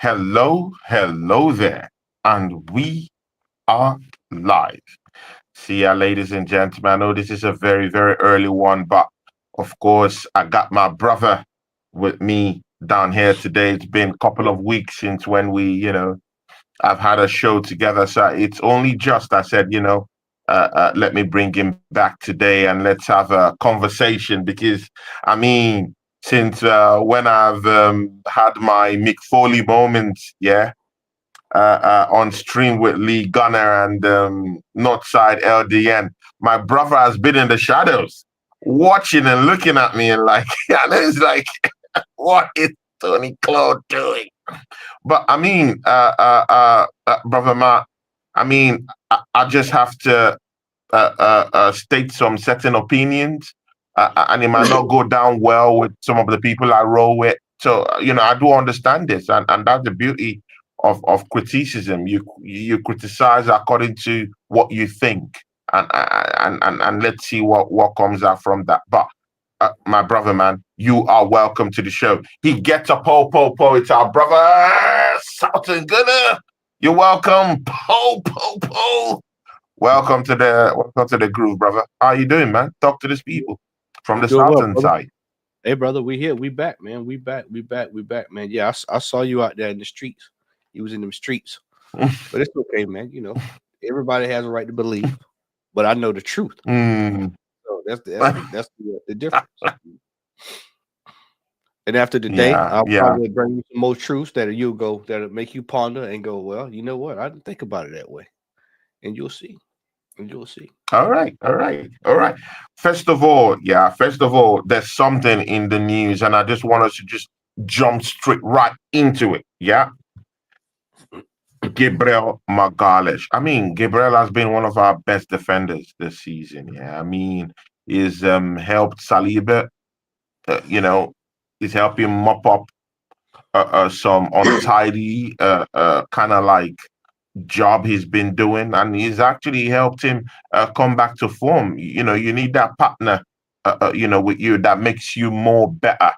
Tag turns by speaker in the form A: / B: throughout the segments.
A: hello there, and we are live. See ya, ladies and gentlemen. I know this is a very, very early one, but of course, I got my brother with me down here today. It's been a couple of weeks since when I've had a show together, so it's only just I said, let me bring him back today and let's have a conversation because, I mean, since when I've had my Mick Foley moments, yeah, on stream with Lee Gunner and Northside LDN, my brother has been in the shadows, watching and looking at me and like, and it's like, what is Tony Claude doing? But I mean, brother Matt, I mean, I just have to state some certain opinions, and it might not go down well with some of the people I roll with. So I do understand this, and that's the beauty of criticism. You criticize according to what you think, and let's see what comes out from that. But my brother, man, you are welcome to the show. He gets a po. It's our brother, Southern Gunner. You're welcome, po. Welcome to the groove, brother. How you doing, man? Talk to these people from the
B: Doing well,
A: southern
B: brother.
A: side.
B: Hey, brother, we here. We back, man. We back, man. Yeah, I saw you out there in the streets. You was in them streets, but it's okay, man. Everybody has a right to believe, but I know the truth.
A: Mm.
B: So that's the difference. And after the day,
A: Yeah,
B: I'll
A: yeah.
B: probably bring you some more truths that'll make you ponder and go, well, you know what? I didn't think about it that way, and you'll see. And you'll see.
A: All right. First of all, there's something in the news, and I just want us to just jump straight right into it. Yeah. Gabriel Magalhaes. I mean, Gabriel has been one of our best defenders this season. Yeah. I mean, he's helped Saliba, you know, he's helping mop up some untidy kind of like job he's been doing, and he's actually helped him come back to form. You need that partner, with you that makes you more better.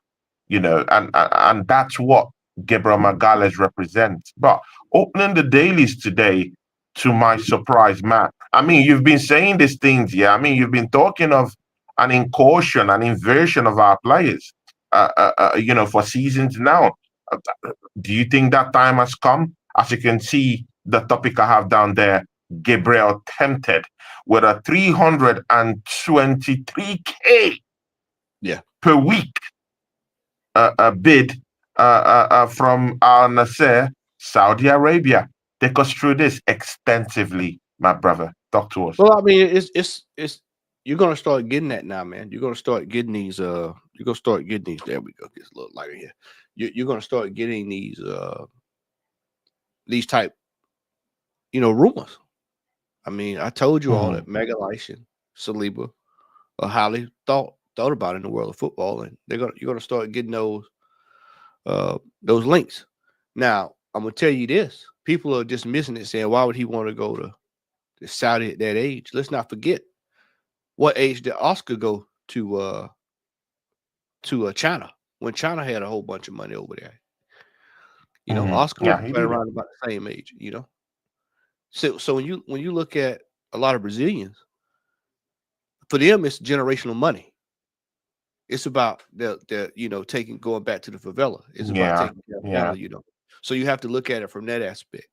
A: And that's what Gabriel Magalhaes represents. But opening the dailies today, to my surprise, Matt. I mean, you've been saying these things, yeah. I mean, you've been talking of an incursion, an inversion of our players, for seasons now. Uh, do you think that time has come? As you can see, the topic I have down there, Gabriel tempted with a 323K
B: Yeah.
A: per week a bid from Al Nasser, Saudi Arabia. Take us through this extensively, my brother. Talk to us.
B: Well, I mean, it's you're gonna start getting that now, man. You're gonna start getting these. You're gonna start getting these. There we go. Gets a little lighter here. You're gonna start getting these type, rumors. I mean, I told you all
A: Mhm.
B: that Megalicious, Saliba are highly thought about in the world of football, and you're gonna start getting those links. Now, I'm gonna tell you this: people are dismissing it, saying, "Why would he want to go to Saudi at that age?" Let's not forget what age did Oscar go to China when China had a whole bunch of money over there. Oscar was
A: Yeah, he
B: right
A: did.
B: around about the same age. So when you look at a lot of Brazilians, for them it's generational money. It's about the taking going back to the favela. It's about
A: Yeah,
B: taking care of
A: yeah.
B: family. So you have to look at it from that aspect.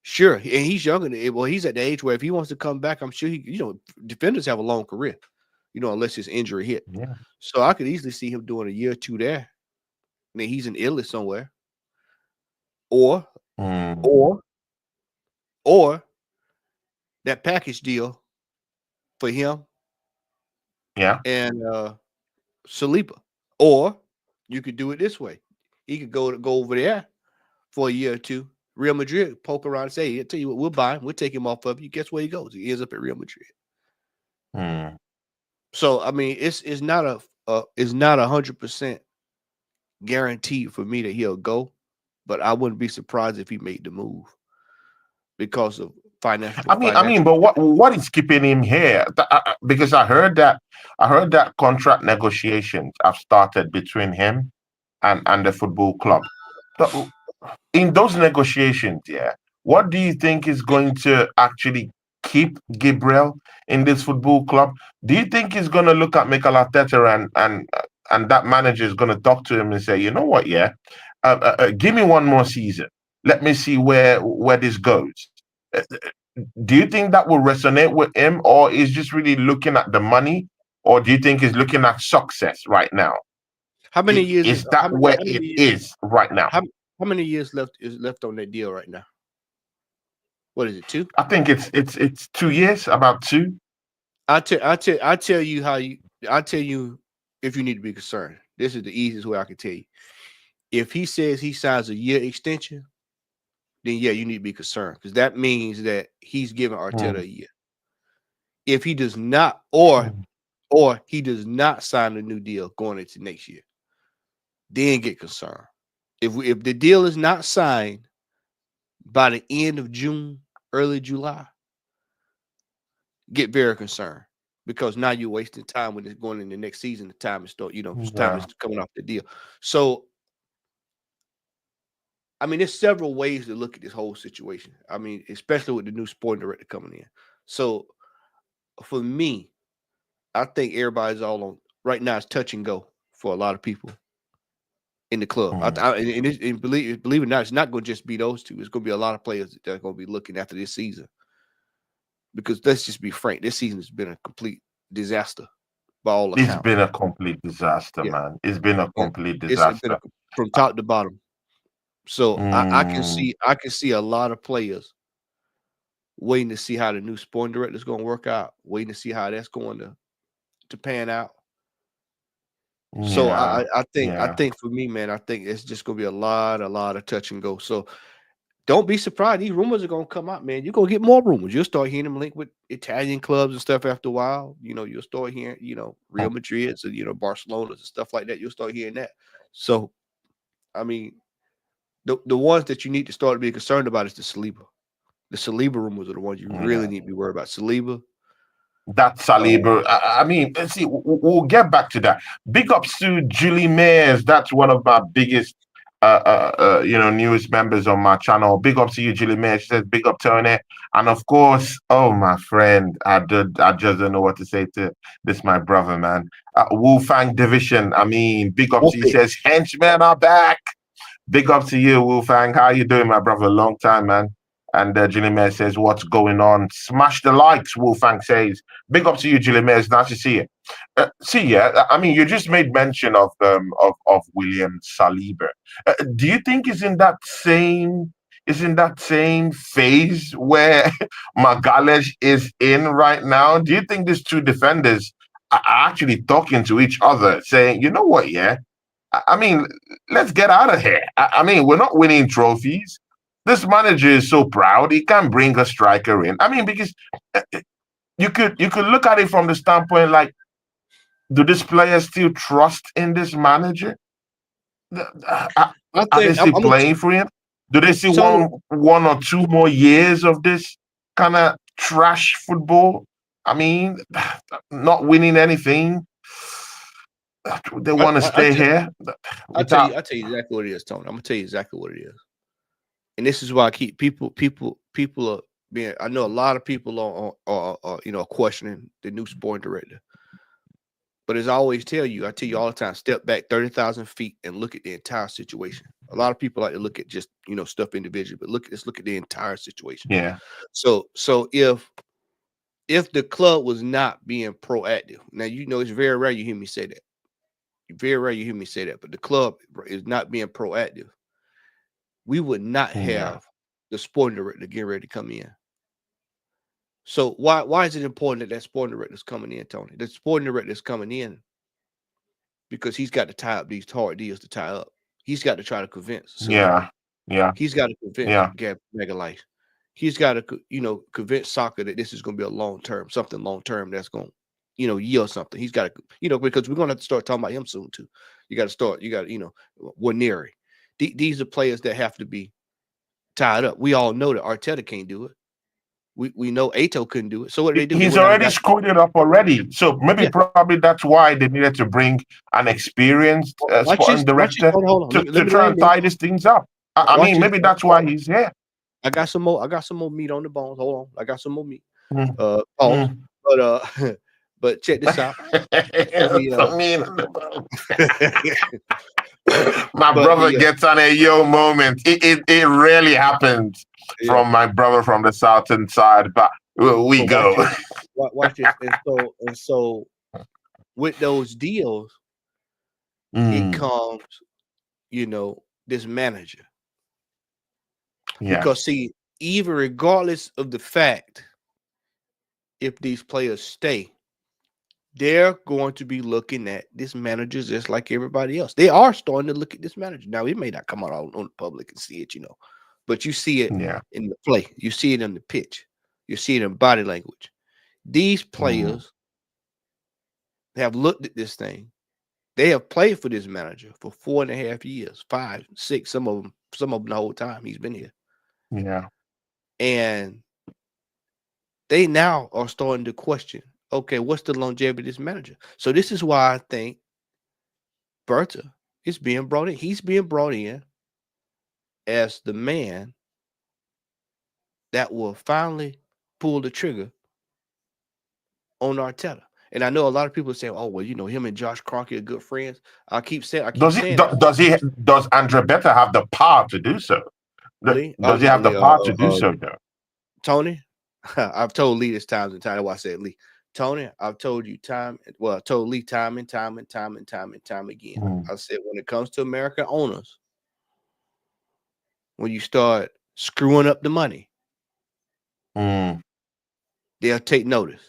B: Sure, and he's younger than well, he's at the age where if he wants to come back, I'm sure defenders have a long career, unless his injury hit.
A: Yeah.
B: So I could easily see him doing a year or two there. I mean, he's in Italy somewhere, or
A: Mm.
B: or or that package deal for him
A: Yeah.
B: and Saliba. Or you could do it this way. He could go over there for a year or two. Real Madrid poke around and say, "I tell you what, we'll buy him. We'll take him off of you." Guess where he goes? He ends up at Real Madrid.
A: Mm.
B: So I mean, it's not it's not 100% guaranteed for me that he'll go, but I wouldn't be surprised if he made the move because of
A: I mean,
B: financial.
A: but what is keeping him here? Because I heard that contract negotiations have started between him and the football club. in those negotiations, yeah, what do you think is going to actually keep Gabriel in this football club? Do you think he's going to look at Mikel Arteta and that manager is going to talk to him and say, you know what, yeah, give me one more season. Let me see where this goes. Do you think that will resonate with him, or is just really looking at the money, or do you think he's looking at success right now?
B: How many years?
A: Is that where
B: How
A: it
B: many years?
A: is right now?
B: How many years left is left on that deal right now? What is it? Two?
A: I think it's 2 years, about two.
B: I tell you how you. I tell you if you need to be concerned. This is the easiest way I can tell you. If he says he signs a year extension, then yeah, you need to be concerned because that means that he's giving Arteta
A: Mm,
B: a year. If he does not,
A: mm,
B: or he does not sign a new deal going into next year, then get concerned. If the deal is not signed by the end of June, early July, get very concerned because now you're wasting time when it's going in the next season. The time is start, time is
A: yeah,
B: coming off the deal. So I mean, there's several ways to look at this whole situation. I mean, especially with the new sporting director coming in. So for me, I think everybody's all on right now. It's touch and go for a lot of people in the club.
A: mm,
B: And believe it or not, it's not going to just be those two. It's going to be a lot of players that are going to be looking after this season. Because let's just be frank, this season has been a complete disaster by all
A: it's
B: accounts.
A: been a complete disaster,
B: Yeah,
A: man. It's been a
B: yeah.
A: complete
B: It's been
A: disaster.
B: from
A: Uh,
B: top to bottom. So
A: Mm,
B: I can see a lot of players waiting to see how the new sporting director is going to work out, waiting to see how that's going to pan out. So
A: yeah,
B: I
A: yeah.
B: think for me, man, I think it's just gonna be a lot of touch and go. So don't be surprised. These rumors are gonna come out, man. You're gonna get more rumors. You'll start hearing them linked with Italian clubs and stuff after a while. You'll start hearing, Real
A: Mm,
B: Madrid's and Barcelona's and stuff like that. You'll start hearing that. So I mean, the ones that you need to start to be concerned about is the Saliba. The Saliba rumors are the ones you really
A: yeah.
B: need to be worried about. Saliba.
A: That
B: Uh,
A: Saliba. I mean, let's see. We'll get back to that. Big ups to Julie Mayers. That's one of my biggest, newest members on my channel. Big up to you, Julie Mayers. She says, "Big up, Tony." And of course, oh my friend, I just don't know what to say to this, my brother, man. Wolfang Division. I mean, big ups.
B: Wolf
A: He
B: it.
A: says, "Henchmen are back." Big up to you, Wolfang. How you doing, my brother? Long time, man. And Julie Mayer says, what's going on? Smash the likes, Wolfang says. Big up to you, Julie Mayer. It's nice to see you. I mean, you just made mention of William Saliba. Do you think is in that same phase where Magalhaes is in right now? Do you think these two defenders are actually talking to each other, saying, you know what, yeah? I mean, let's get out of here. I mean, we're not winning trophies. This manager is so proud he can't bring a striker in. I mean, because you could look at it from the standpoint like, do these players still trust in this manager? Are
B: I
A: are they
B: think
A: still
B: I'm gonna
A: playing for him? Do they still
B: Tony.
A: want 1 or 2 more years of this kind of trash football? I mean, not winning anything. They want to
B: I
A: stay here without.
B: I tell you exactly what it is, Tony. I'm gonna tell you exactly what it is. And this is why I keep people are being. I know a lot of people are questioning the new sporting director. But as I always tell you, I tell you all the time, step back 30,000 feet and look at the entire situation. A lot of people like to look at just stuff individually, but let's look at the entire situation.
A: Yeah,
B: So if the club was not being proactive, now it's very rare you hear me say that. Very rare you hear me say that, but the club is not being proactive. We would not
A: yeah.
B: have the sporting director getting ready to come in. So why is it important that sporting director is coming in, Tony? The sporting director is coming in because he's got to tie up these hard deals to tie up. He's got to try to convince Saliba.
A: Yeah, yeah,
B: He's got to convince
A: yeah,
B: Gab Megalife. He's got to convince Soccer that this is going to be a something long term that's going to yield something. He's got to because we're going to have to start talking about him soon too. You got to start. You got Waneri. These are players that have to be tied up. We all know that Arteta can't do it. We know Ato couldn't do it. So what did they do? They
A: he's
B: went out and
A: already
B: got
A: screwed it up already. So maybe
B: yeah.
A: probably that's why they needed to bring an experienced
B: Watch this.
A: sporting
B: Watch this.
A: director
B: Hold on.
A: to,
B: Let
A: to
B: me
A: try
B: land
A: and
B: this.
A: tie these things up. I
B: Watch
A: mean,
B: this.
A: maybe that's why he's here.
B: I got some more. I got some more meat on the bones. Hold on. I got some more meat.
A: Mm,
B: Pause.
A: mm.
B: But but check this out. The
A: For me, my
B: but
A: brother
B: the
A: gets on a yo moment. It rarely happens
B: yeah.
A: from my brother from the southern side, but we
B: But watch
A: go.
B: this. Watch this. And so with those deals, it
A: Mm,
B: comes, this manager.
A: yeah,
B: Because see, even regardless of the fact if these players stay, they're going to be looking at this manager just like everybody else. They are starting to look at this manager. Now, it may not come out on the public and see it, but you see it
A: yeah.
B: in the play. You see it in the pitch. You see it in body language. These
A: Mm,
B: players have looked at this thing. They have played for this manager for 4.5 years, 5, 6, some of them the whole time he's been here.
A: yeah.
B: And they now are starting to question, okay, what's the longevity of this manager? So this is why I think Berta is being brought in. He's being brought in as the man that will finally pull the trigger on Arteta. And I know a lot of people say, "Oh, well, him and Josh Kroenke are good friends." I keep saying that.
A: Does Andre Better have the power to do so?
B: Lee,
A: Does he
B: not
A: have the
B: Lee,
A: power to do so though?
B: Tony. I've told Lee this times and time. That's why I said Lee. Tony, I've told you I told Lee time and time and time and time and time again.
A: Mm,
B: I said when it comes to American owners, when you start screwing up the money,
A: mm.
B: they'll take notice.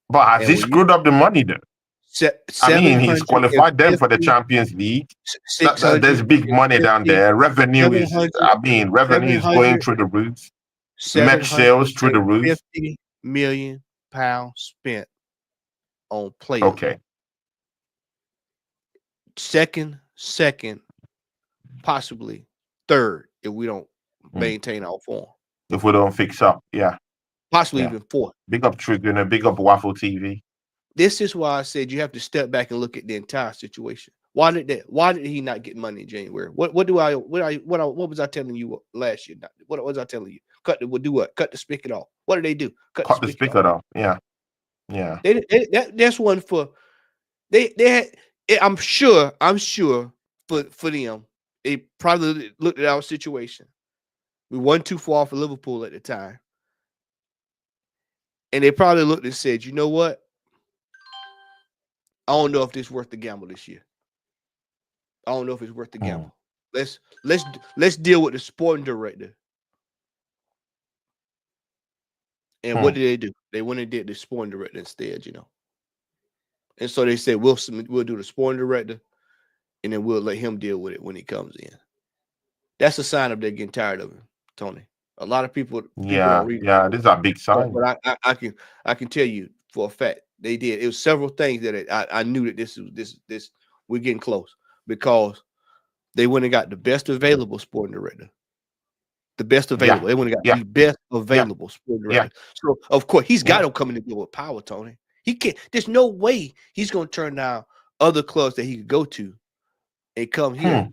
A: But has
B: And
A: he
B: when you
A: screwed up the money though? I mean, he's qualified them for the
B: 750,
A: Champions League. There's big money down
B: 650,
A: there. Revenue is,
B: 700,
A: I mean, revenue is going
B: 700,
A: through the roof. Match sales through the roof.
B: 750 million pounds spent on players.
A: Okay.
B: Second, possibly third if we don't
A: Mm.
B: maintain our form.
A: If we don't fix up, yeah,
B: Possibly
A: yeah.
B: even fourth.
A: Big up Trigger, big up Waffle TV.
B: This is why I said you have to step back and look at the entire situation. Why did he not get money in January? What was I telling you last year? What was I telling you? Cut the spigot off. What did they do? Cut the
A: Cut the
B: spigot off.
A: speaker off. Yeah, yeah.
B: That's one for they had. I'm sure for them, they probably looked at our situation. We weren't too far for Liverpool at the time. And they probably looked and said, you know what? I don't know if this is worth the gamble this year. I don't know if it's worth the gamble. Let's deal with the sporting director. And what did they do? They went and did the sporting director instead, And so they said we'll do the sporting director, and then we'll let him deal with it when he comes in. That's a sign of they're getting tired of him, Tony. A lot of people
A: Yeah,
B: don't read it,
A: yeah. This is a big sign.
B: but I can tell you for a fact they did. It was several things that I knew that this we're getting close because they went and got the best available sporting director. The best
A: Yeah,
B: available. They went and got
A: yeah,
B: the best
A: yeah,
B: available sporting
A: yeah,
B: director. So of course he's got
A: yeah.
B: to come in and deal with power, Tony. He can't. There's no way he's going to turn down other clubs that he could go to and come here.
A: Hmm.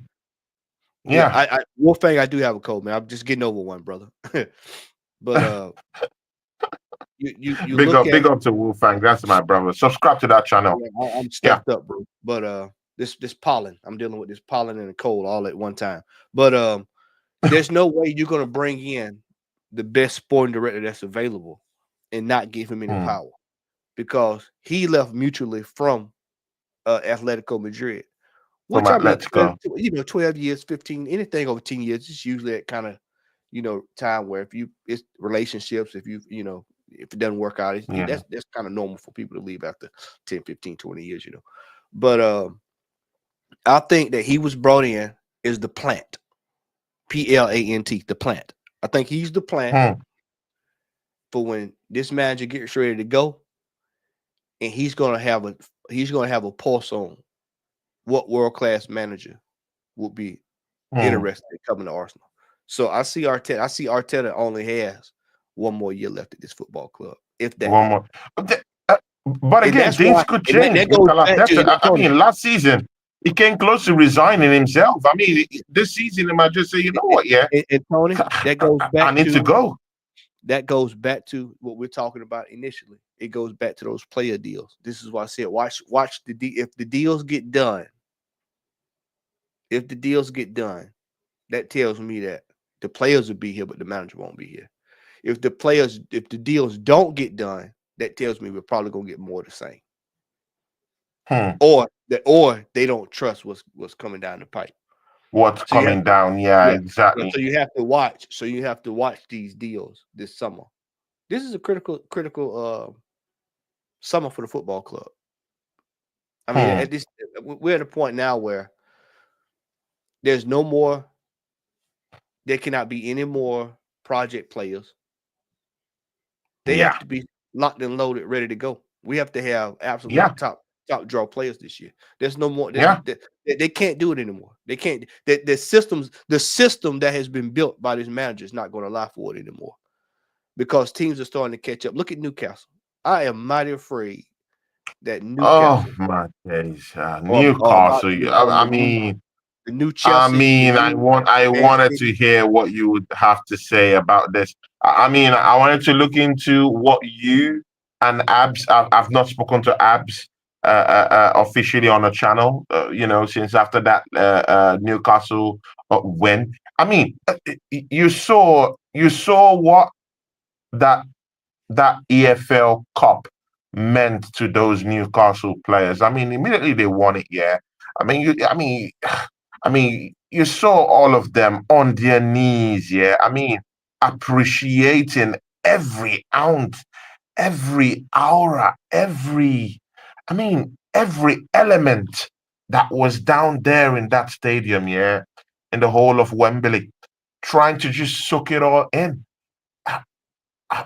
B: Yeah,
A: Yeah.
B: one thing I do have a cold, man. I'm just getting over one, brother. But you look at
A: Big up to Wolfang. That's my brother. Subscribe to that channel.
B: yeah, I'm
A: Yeah.
B: stuffed up, bro. But this pollen, I'm dealing with this pollen and a cold all at one time. But there's no way you're gonna bring in the best sporting director that's available and not give him any
A: Hmm.
B: power because he left mutually from Atletico Madrid,
A: From
B: which I mean,
A: Atletico.
B: 12 years, 15, anything over 10 years, it's usually that kind of time where it's relationships, if it doesn't work out,
A: Yeah.
B: that's kind of normal for people to leave after 10, 15, 20 years, But I think that he was brought in as the plant, PLANT, the plant. I think he's the plant
A: Hmm.
B: for when this manager gets ready to go, and he's gonna have a pulse on what world class manager would be
A: Hmm.
B: interested in coming to Arsenal. So I see Arteta only has one more year left at this football club, if that.
A: One more. But
B: And
A: again,
B: that's
A: things
B: why,
A: could
B: and
A: change
B: that
A: with
B: goes back to
A: Calabeta. I
B: Tony.
A: mean, last season, he came close to resigning himself. I mean, this season, he might just say, you know what, yeah,
B: And Tony, that goes
A: I
B: back
A: need to
B: to
A: go.
B: what we're talking about initially. It goes back to those player deals. This is why I said watch if the deals get done. If the deals get done, that tells me that the players will be here, but the manager won't be here. If the deals don't get done, that tells me we're probably gonna get more of the same.
A: Hmm.
B: Or they don't trust what's coming down the pipe.
A: What's
B: So you have
A: coming down? Yeah,
B: yeah.
A: exactly.
B: So you have to watch. So you have to watch these deals this summer. This is a critical summer for the football club. I mean,
A: Hmm.
B: at this we're at a point now where there's no more. There cannot be any more project players. They have
A: Yeah,
B: to be locked and loaded, ready to go. We have to have
A: yeah,
B: absolute top draw players this year. There's no more.
A: yeah.
B: They can't do it anymore. They can't. The system that has been built by this manager is not going to allow for it anymore because teams are starting to catch up. Look at Newcastle. I am mighty afraid that
A: Oh
B: Newcastle
A: my days,
B: or about
A: Newcastle.
B: the new
A: I
B: Chelsea, the
A: mean,
B: new
A: I
B: Man
A: wanted to
B: City.
A: hear what you would have to say about this. I mean, I wanted to look into what you and Abs. I've not spoken to Abs officially on the channel. Since after that Newcastle win. I mean, you saw what that that EFL Cup meant to those Newcastle players. I mean, immediately they won it. Yeah. I mean, you saw all of them on their knees. Yeah. I mean, appreciating every ounce, every aura, every element that was down there in that stadium. Yeah, in the whole of Wembley, trying to just soak it all in. Uh, uh,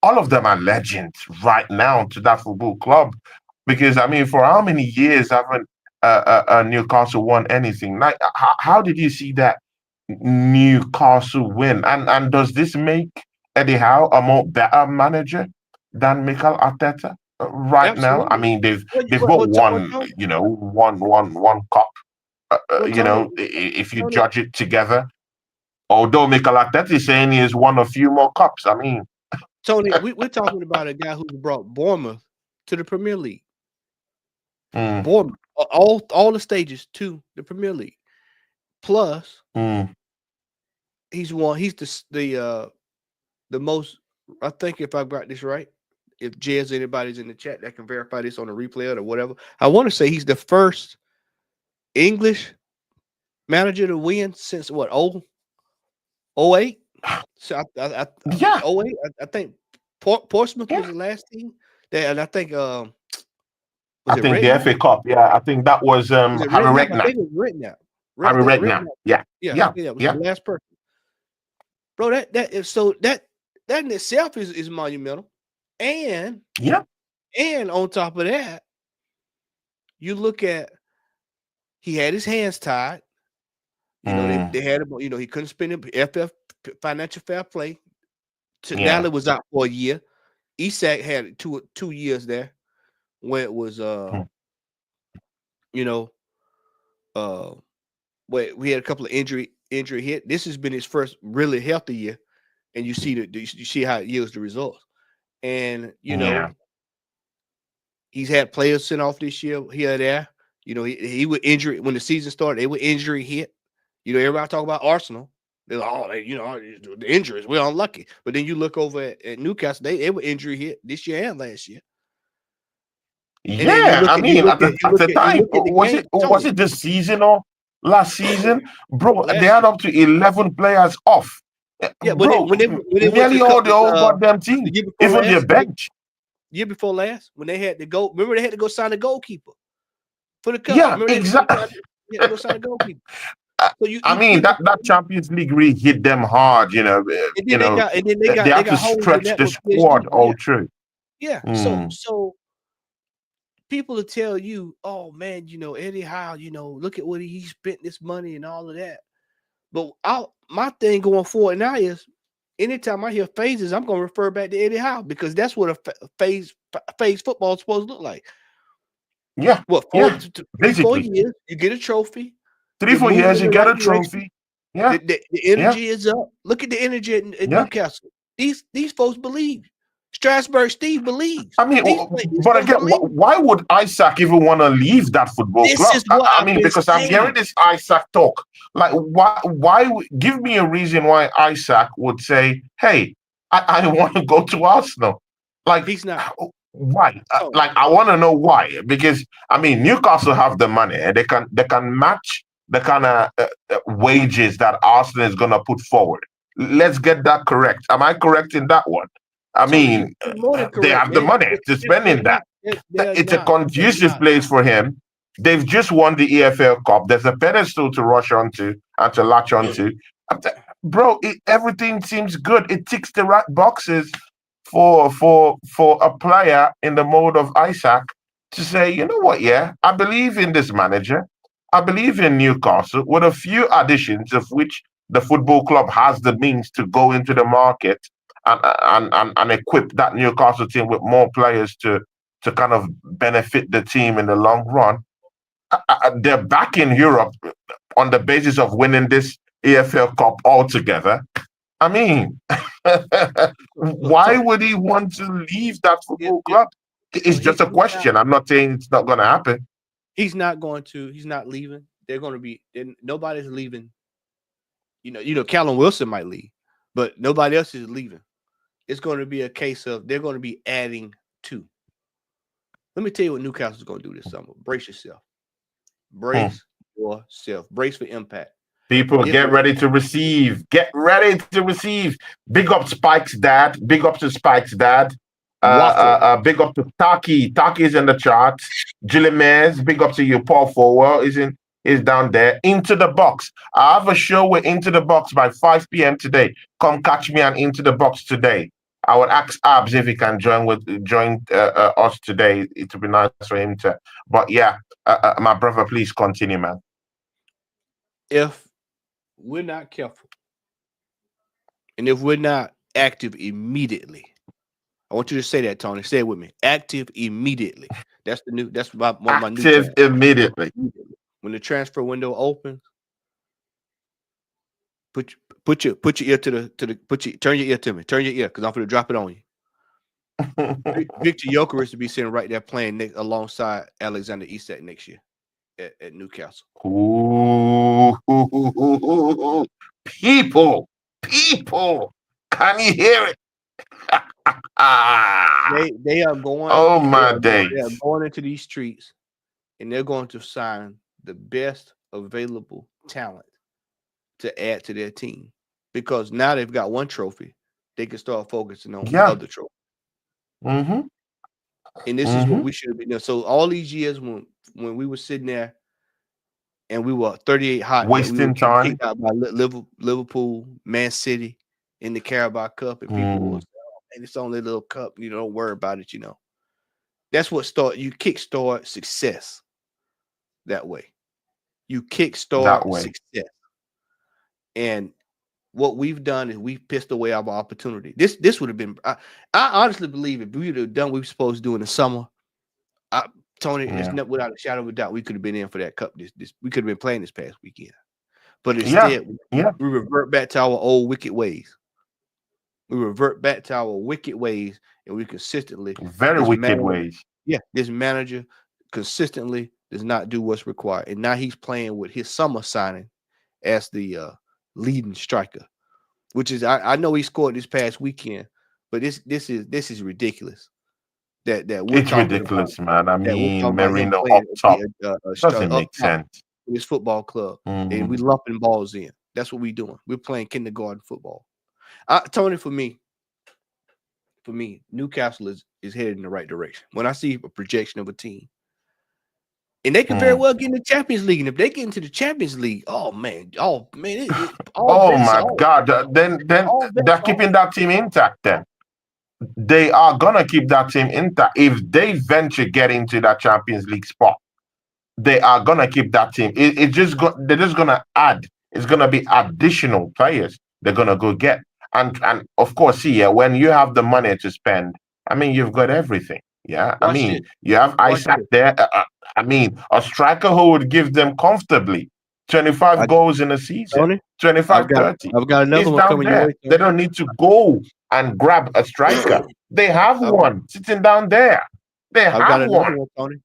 A: all of them are legends right now to that football club. Because I mean, for how many years haven't Newcastle won anything? Like, how did you see that Newcastle win? And does this make Eddie Howe a more better manager than Mikel Arteta right now? I
B: Absolutely.
A: mean, they've
B: Well,
A: they've
B: well,
A: got
B: well,
A: one,
B: Tony,
A: one cup.
B: Tony,
A: If you
B: Tony,
A: judge it together, although Mikel Arteta is saying he has won a few more cups. I mean,
B: Tony, we're talking about a guy who's brought Bournemouth to the Premier League.
A: mm,
B: Bournemouth, all the stages to the Premier League. Plus,
A: mm,
B: he's won. He's the most. I think if I got this right, if Jez anybody's in the chat that can verify this on a replay or whatever, I want to say he's the first English manager to win since what 08? So
A: yeah.
B: 08, I think Portsmouth was the last team. That and I think
A: I
B: was it
A: think the
B: Redknapp?
A: FA Cup. Yeah, I think that was
B: Was it
A: Harry
B: Redknapp? I
A: Redknapp.
B: think it was Redknapp.
A: Harry Redknapp.
B: Redknapp.
A: Yeah,
B: Yeah, I
A: yeah,
B: think that was the
A: yeah,
B: last person. Bro, that in itself is monumental. And
A: yeah.
B: on top of that, you look at he had his hands tied. You know,
A: Mm,
B: they had him, he couldn't spend him FF financial fair play.
A: yeah.
B: Nally was out for a year. Isak had two years there when it was
A: Mm,
B: you know, uh where we had a couple of injury hit. This has been his first really healthy year, and you see you see how it yields the results. And
A: yeah.
B: he's had players sent off this year here and there. He was injured when the season started. They were injury hit. Everybody talk about Arsenal. They're like, the injuries, we're unlucky. But then you look over at Newcastle, they were injury hit this year and last year. And then
A: Yeah. I mean, at the
B: you
A: time,
B: look at the game,
A: was
B: Tony,
A: it this season or last season, bro? They
B: last
A: had
B: year.
A: up to 11 players off,
B: Yeah,
A: bro.
B: when they went to
A: Nearly
B: the
A: all
B: cup
A: the whole goddamn
B: the
A: team,
B: year before
A: even their
B: last,
A: bench.
B: year before last, when they had to go, remember they had to go sign a goalkeeper for the cup.
A: Yeah,
B: Remember
A: exactly.
B: they had to go sign a goalkeeper. So
A: I mean, that Champions League really hit them hard.
B: and then
A: They
B: they
A: have to
B: got holes in
A: stretch
B: that
A: the
B: with PSG.
A: squad
B: Yeah,
A: all through.
B: yeah. So
A: Mm.
B: people will tell you, oh man, Eddie Howe, look at what he spent this money and all of that. But my thing going forward now is anytime I hear phases, I'm gonna refer back to Eddie Howe because that's what a phase football is supposed to look like.
A: Yeah,
B: What
A: yeah.
B: 3, 4
A: Basically,
B: years, you get a trophy.
A: three,
B: You're
A: four
B: moving
A: years,
B: in
A: you
B: the
A: get
B: right
A: a
B: direction.
A: trophy. Yeah,
B: The
A: yeah,
B: energy is up. Look at the energy at
A: yeah.
B: Newcastle. These folks believe. Strasburg Steve believes.
A: I mean,
B: These
A: but
B: folks
A: again,
B: believe.
A: why would Isaac even want to leave that football
B: This
A: club?
B: is what
A: I
B: I've
A: mean,
B: been
A: because I'm hearing
B: saying.
A: this Isaac talk. Like, give me a reason why Isaac would say, "Hey, I want to go to Arsenal." Like,
B: He's not.
A: why?
B: Tony.
A: Like, I want to know why. Because I mean, Newcastle have the money. And they can match the kind of wages that Arsenal is gonna put forward. Let's get that correct. Am I correct in that one? I
B: Tony,
A: mean,
B: you're more than
A: they
B: correct.
A: have the money to spend
B: They're
A: in that.
B: not. They're
A: It's a
B: not. They're
A: conducive
B: not.
A: place for him. They've just won the EFL Cup. There's a pedestal to rush onto and to latch onto. Bro, everything seems good. It ticks the right boxes for a player in the mode of Isaac to say, you know what, yeah, I believe in this manager. I believe in Newcastle with a few additions of which the football club has the means to go into the market and equip that Newcastle team with more players to kind of benefit the team in the long run. They're back in Europe on the basis of winning this EFL Cup altogether. I mean, why
B: Tony,
A: would he want to leave that
B: if,
A: football
B: if,
A: club? It's
B: Tony,
A: just a question. I'm not saying it's not going to happen.
B: he's not going to. He's not leaving. They're going to be. Nobody's leaving. Callum Wilson might leave, but nobody else is leaving. It's going to be a case of they're going to be adding to. Let me tell you what Newcastle's going to do this summer. Brace yourself.
A: Hmm.
B: Brace yourself. Brace for impact.
A: People,
B: It's
A: get ready to receive. Get ready to receive. Big up Spike's dad. Big up to Spike's dad.
B: waffle.
A: Big up to Taki. Taki is in the charts. Gilles, big up to you. Paul Forwell is down there. Into the box. I have a show with Into the Box by 5 p.m. today. Come catch me on Into the Box today. I would ask Abs if he can join us today. It would be nice for him to. But yeah, my brother, please continue, man.
B: If we're not careful, and if we're not active immediately, I want you to say that, Tony. Say it with me. Active immediately. That's one of my new
A: Active
B: terms.
A: immediately.
B: When the transfer window opens, put your ear to the turn your ear to me. Turn your ear because I'm going to drop it on you. Victor Jokeris to be sitting right there playing alongside Alexander Isak next year at Newcastle.
A: Ooh, people, can you hear it?
B: They are going.
A: Oh my
B: They are
A: days!
B: going into these streets, and they're going to sign the best available talent to add to their team because now they've got one trophy. They can start focusing on
A: Yeah.
B: other trophies.
A: Mm-hmm.
B: And this is what
A: Mm-hmm.
B: we should be doing. So all these years when we were sitting there and we were 38 hot that we were
A: Wasting
B: getting
A: time.
B: kicked out by Liverpool, Man City in the Carabao Cup, and people
A: Mm.
B: was, oh, man, it's only a little cup. Don't worry about it. That's what you kickstart success that way. You
A: That
B: kickstart
A: way.
B: success. And what we've done is we've pissed away our opportunity. This would have been. I honestly believe if we would have done what we were supposed to do in the summer, Tony, it's
A: Yeah.
B: not without a shadow of a doubt we could have been in for that cup. This we could have been playing this past weekend, but
A: Yeah.
B: instead
A: Yeah.
B: we revert back to our old wicked ways. We revert back to our wicked ways, and we consistently
A: Very
B: this
A: wicked
B: manager,
A: ways.
B: this manager consistently does not do what's required, and now he's playing with his summer signing as the leading striker, which is I know he scored this past weekend, but this is ridiculous that we're
A: It's
B: talking about
A: ridiculous, man. I
B: that we're
A: mean,
B: talking about him
A: Merino up
B: playing
A: top doesn't
B: up
A: make
B: top
A: sense.
B: in his football club, and we
A: Mm.
B: lumping balls in. That's what we doing. We're playing kindergarten football. Tony, for me, Newcastle is headed in the right direction. When I see a projection of a team, and they could very
A: Mm.
B: well get in the Champions League, and if they get into the Champions League, oh man, all
A: Oh
B: bets are
A: my
B: off.
A: God! Then
B: All bets
A: they're
B: are off.
A: keeping that team intact. Then they are gonna keep that team intact if they venture get into that Champions League spot. They are gonna keep that team. They're just gonna add. It's gonna be additional players they're gonna go get. And of course, see, yeah, when you have the money to spend, I mean, you've got everything. Yeah, I
B: Watch
A: mean,
B: this.
A: you have
B: Watch
A: Isaac
B: this.
A: there. I mean, a striker who would give them comfortably 25
B: I,
A: goals in a season,
B: Tony,
A: 25, 30.
B: I've got another
A: It's
B: one
A: down
B: coming your
A: there.
B: way,
A: They
B: Tony.
A: don't need to go and grab a striker. They have
B: I've got
A: one sitting down there. They
B: I've got
A: have
B: another
A: one.
B: one, Tony.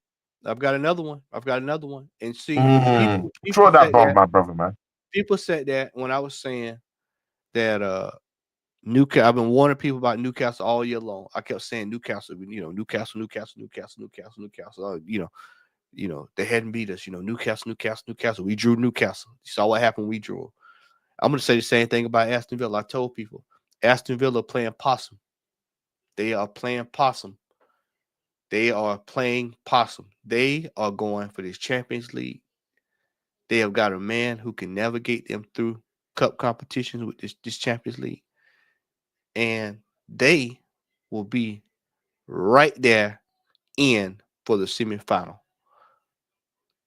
B: I've got another one. I've got another one. And see, people
A: Throw that
B: said
A: bomb,
B: that
A: my brother, man.
B: when I was saying that Newcastle. I've been warning people about Newcastle all year long. I kept saying Newcastle, Newcastle. They hadn't beat us. Newcastle. We drew Newcastle. You saw what happened. We drew. I'm going to say the same thing about Aston Villa. I told people Aston Villa playing possum. They are playing possum. They are playing possum. They are going for this Champions League. They have got a man who can navigate them through cup competitions with this Champions League. And they will be right there in for the semifinal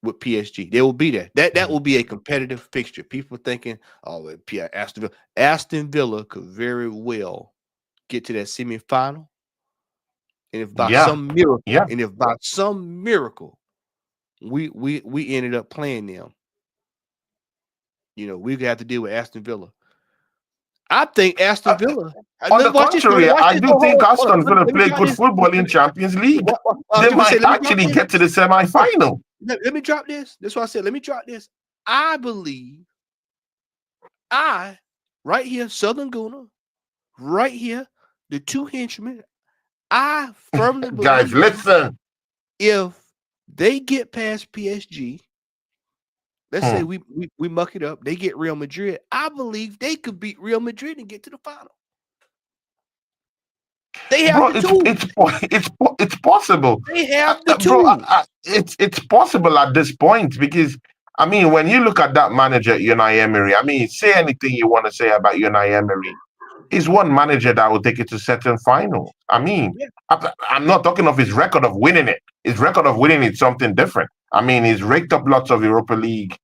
B: with PSG. They will be there. That will be a competitive fixture. People thinking, oh, Aston Villa. Aston Villa could very well get to that semifinal. And if by
A: Yeah,
B: some miracle,
A: yeah.
B: we ended up playing them, we have to deal with Aston Villa. I think Aston
A: Uh,
B: Villa.
A: on the
B: Watch this, Tony.
A: contrary,
B: Watch
A: I
B: this.
A: do think
B: Hold on.
A: Aston Villa
B: Let me
A: play
B: drop
A: good
B: this.
A: football in Champions League.
B: I was
A: They
B: going to say,
A: might
B: let me drop
A: actually
B: this.
A: get to the semi-final.
B: Let me drop this. That's why I said, let me drop this. I believe right here, Southern Gooner, right here, the two henchmen, I firmly
A: Guys,
B: believe
A: listen.
B: if they get past PSG, let's say
A: Hmm.
B: we muck it up, they get Real Madrid, I believe they could beat Real Madrid and get to the final. They have
A: Bro,
B: the tools.
A: it's possible.
B: They have the
A: Bro,
B: tools.
A: it's possible at this point because I mean, when you look at that manager, Unai Emery, I mean, say anything you want to say about Unai Emery, he's one manager that will take it to certain finals. I mean,
B: Yeah.
A: I'm not talking of his record of winning it. His record of winning is something different. I mean, he's raked up lots of Europa League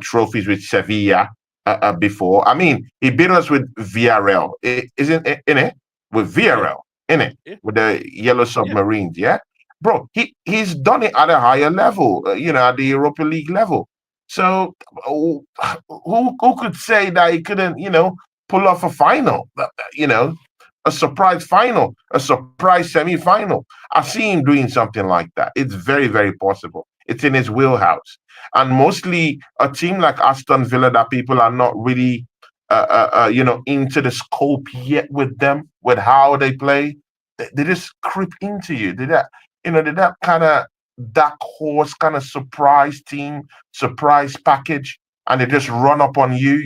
A: trophies with Sevilla before. I mean, he beat us with Villarreal, isn't it? In it with
B: Yeah.
A: Villarreal, in it
B: Yeah.
A: with the Yellow
B: Yeah.
A: Submarines. Yeah, bro, he's done it at a higher level. At the Europa League level. So who could say that he couldn't, pull off a final? A surprise final, a surprise semi-final. I see him doing something like that. It's very, very possible. It's in his wheelhouse. And mostly a team like Aston Villa that people are not really, into the scope yet with them, with how they play. They just creep into you. They're that kind of dark horse, kind of surprise team, surprise package, and they just run up on you,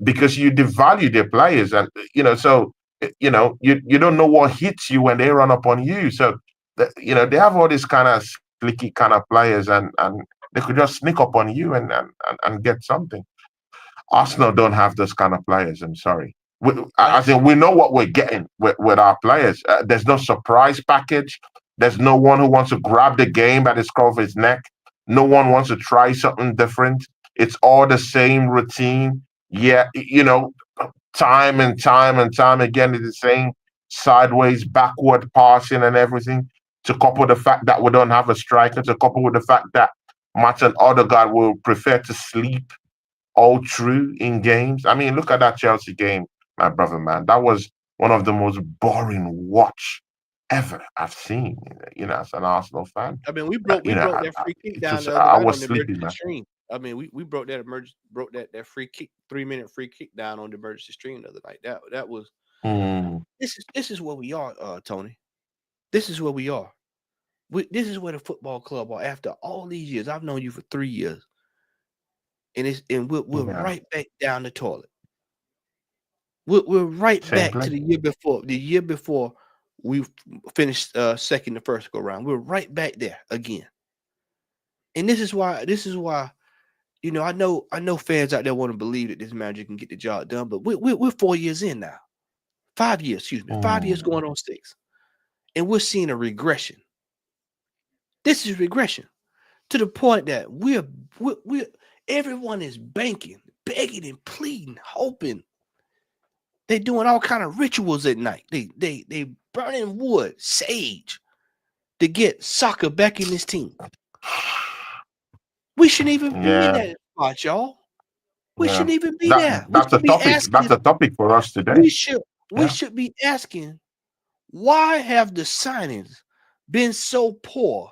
A: because you devalue their players, and so you don't know what hits you when they run up on you. So they have all these kind of slicky kind of players, and they could just sneak up on you and get something. Arsenal don't have those kind of players. I'm sorry. I think we know what we're getting with our players. There's no surprise package. There's no one who wants to grab the game by the scruff of his neck. No one wants to try something different. It's all the same routine. Yeah, time and time and time again, it's the same sideways, backward passing and everything. To couple the fact that we don't have a striker, to couple with the fact that Martin Odegaard will prefer to sleep all through in games. I mean, look at that Chelsea game, my brother, man. That was one of the most boring watch ever I've seen. As an Arsenal fan,
B: I mean, we broke that free kick
A: it
B: down
A: just
B: the other
A: I
B: night
A: was
B: on the
A: sleepy,
B: emergency
A: man.
B: stream. I mean, we broke that free kick 3-minute free kick down on the emergency stream the other night. That was
A: Mm,
B: this is where we are, Tony. This is where we are. This is where the football club are after all these years. I've known you for 3 years, and we're
A: yeah,
B: right back down the toilet. We're right
A: same
B: back to
A: place.
B: the year before. The year before we finished second the first go round. We're right back there again. And this is why I know fans out there want to believe that this manager can get the job done, but we're 4 years in now. 5 years, excuse me, 5 years
A: Mm,
B: going on 6, and we're seeing a regression. This is regression to the point that we're everyone is banking, begging, and pleading, hoping. They're doing all kind of rituals at night. They burning wood, sage. to get Saka back in this team. We shouldn't even be in
A: Yeah,
B: that spot, y'all. We
A: yeah.
B: shouldn't even be
A: That
B: there. We
A: that's a
B: should be
A: topic. That's
B: asking.
A: a topic for us today.
B: We should we
A: Yeah.
B: should be asking, why have the signings been so poor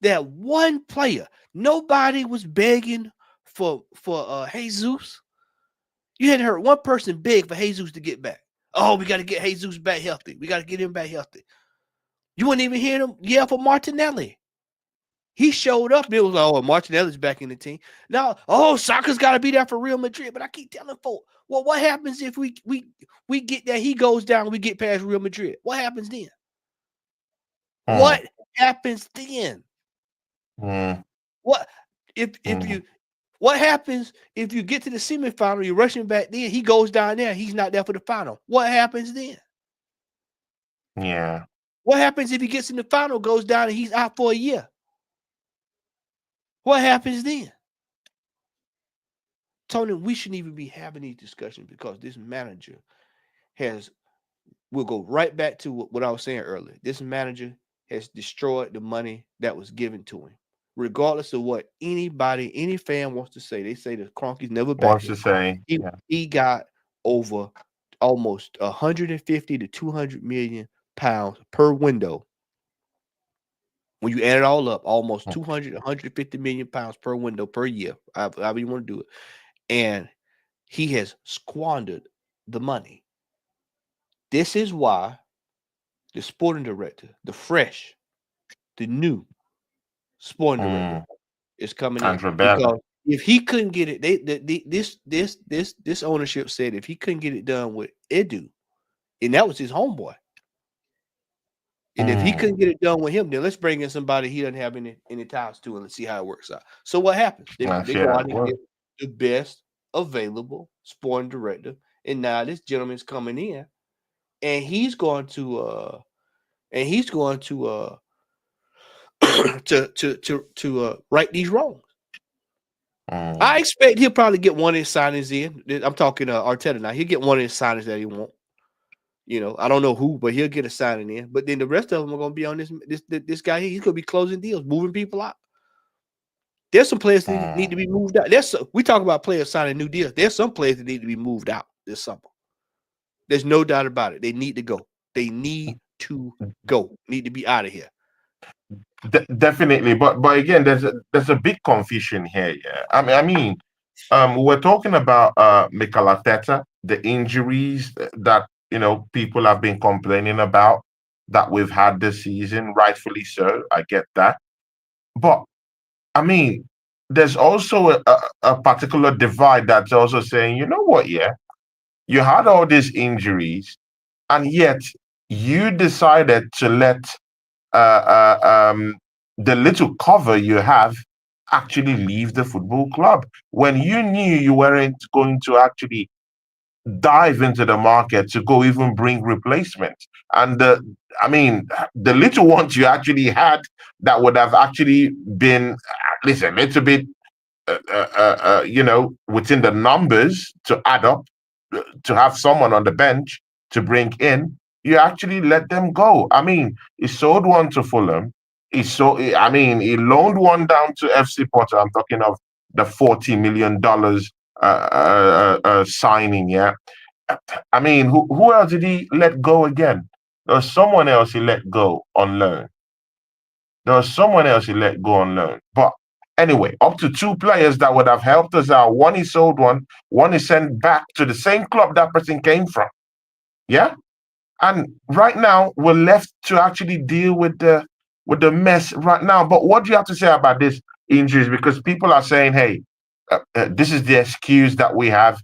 B: that one player, nobody was begging for Jesus? You hadn't heard one person beg for Jesus to get back. Oh, we got to get Jesus back healthy. We got to get him back healthy. You wouldn't even hear them yell for Martinelli. He showed up. And it was like, oh, Martinelli's back in the team. Now, oh, Saka's got to be there for Real Madrid. But I keep telling folks, well, what happens if we get that he goes down, we get past Real Madrid? What happens then?
A: Mm,
B: What happens then?
A: mm,
B: What if
A: mm.
B: you what happens if you get to the semifinal, you're rushing back then, he goes down there, he's not there for the final? What happens then?
A: Yeah.
B: What happens if he gets in the final, goes down, and he's out for a year? What happens then? Tony, we shouldn't even be having these discussions because this manager we'll go right back to what I was saying earlier. This manager has destroyed the money that was given to him. Regardless of what any fan wants to say, they say the Cronky's never back
A: Wants to
B: him.
A: say, yeah.
B: He got over almost 150 to 200 million pounds per window. When you add it all up, almost 200, 150 million pounds per window per year, however you want to do it. And he has squandered the money. This is why the sporting director, the new sporting director,
A: Mm.
B: is coming in,
A: Andrew Bella.
B: because if he couldn't get it, this ownership said if he couldn't get it done with Edu, and that was his homeboy, and if he
A: Mm.
B: couldn't get it done with him, then let's bring in somebody he doesn't have any ties to, and let's see how it works out. So what happens?
A: Let's
B: They
A: see
B: go
A: how
B: out
A: it
B: and get
A: works.
B: the best available sporting director, and now this gentleman's coming in, and he's going to right these wrongs. I
A: Mm.
B: expect he'll probably get one of his signings in. I'm talking Arteta now. He'll get one of his signings that he wants. I don't know who, but he'll get a signing in. But then the rest of them are going to be on this guy here. He's going to be closing deals, moving people out. There's some players that need to be moved out. We talk about players signing new deals. There's some players that need to be moved out this summer. There's no doubt about it. They need to go. They need to go. Need to be out of here.
A: Definitely, but again, there's a big confusion here. Yeah, we're talking about Mikel Arteta, the injuries that people have been complaining about that we've had this season, rightfully so. I get that, but I mean, there's also a particular divide that's also saying, you know what? Yeah, you had all these injuries, and yet you decided to let uh, uh, um, the little cover you have actually leave the football club when you knew you weren't going to actually dive into the market to go even bring replacements. And the little ones you actually had that would have actually been at least a little bit within the numbers to add up, to have someone on the bench to bring in, you actually let them go. I mean, he sold one to Fulham. He loaned one down to FC Porto. I'm talking of the $40 million signing. Yeah. I mean, who else did he let go again? There was someone else he let go on loan. There was someone else he let go on loan. But anyway, up to two players that would have helped us out. One is sold one is sent back to the same club that person came from. Yeah? And right now we're left to actually deal with the mess right now. But what do you have to say about this injuries? Because people are saying, hey, this is the excuse that we have.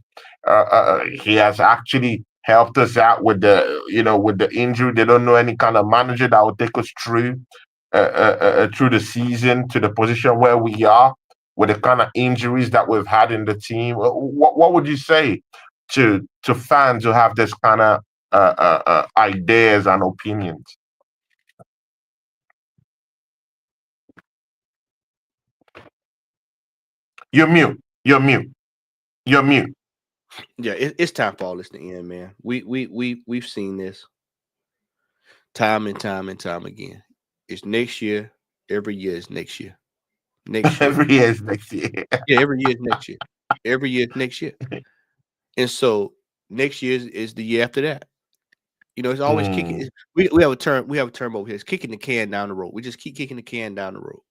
A: He has actually helped us out with the injury. They don't know any kind of manager that will take us through the season to the position where we are with the kind of injuries that we've had in the team. What would you say to fans who have this kind of ideas and opinions? You're mute. You're mute. You're mute.
B: Yeah, it's time for all this to end, man. We've seen this time and time and time again. It's next year. Every year is next year. Next year.
A: Every year is next year.
B: Yeah, every year is next year. Every year is next year. And so next year is the year after that. It's always kicking.
A: Mm,
B: We have a term. We have a term over here. It's kicking the can down the road. We just keep kicking the can down the road,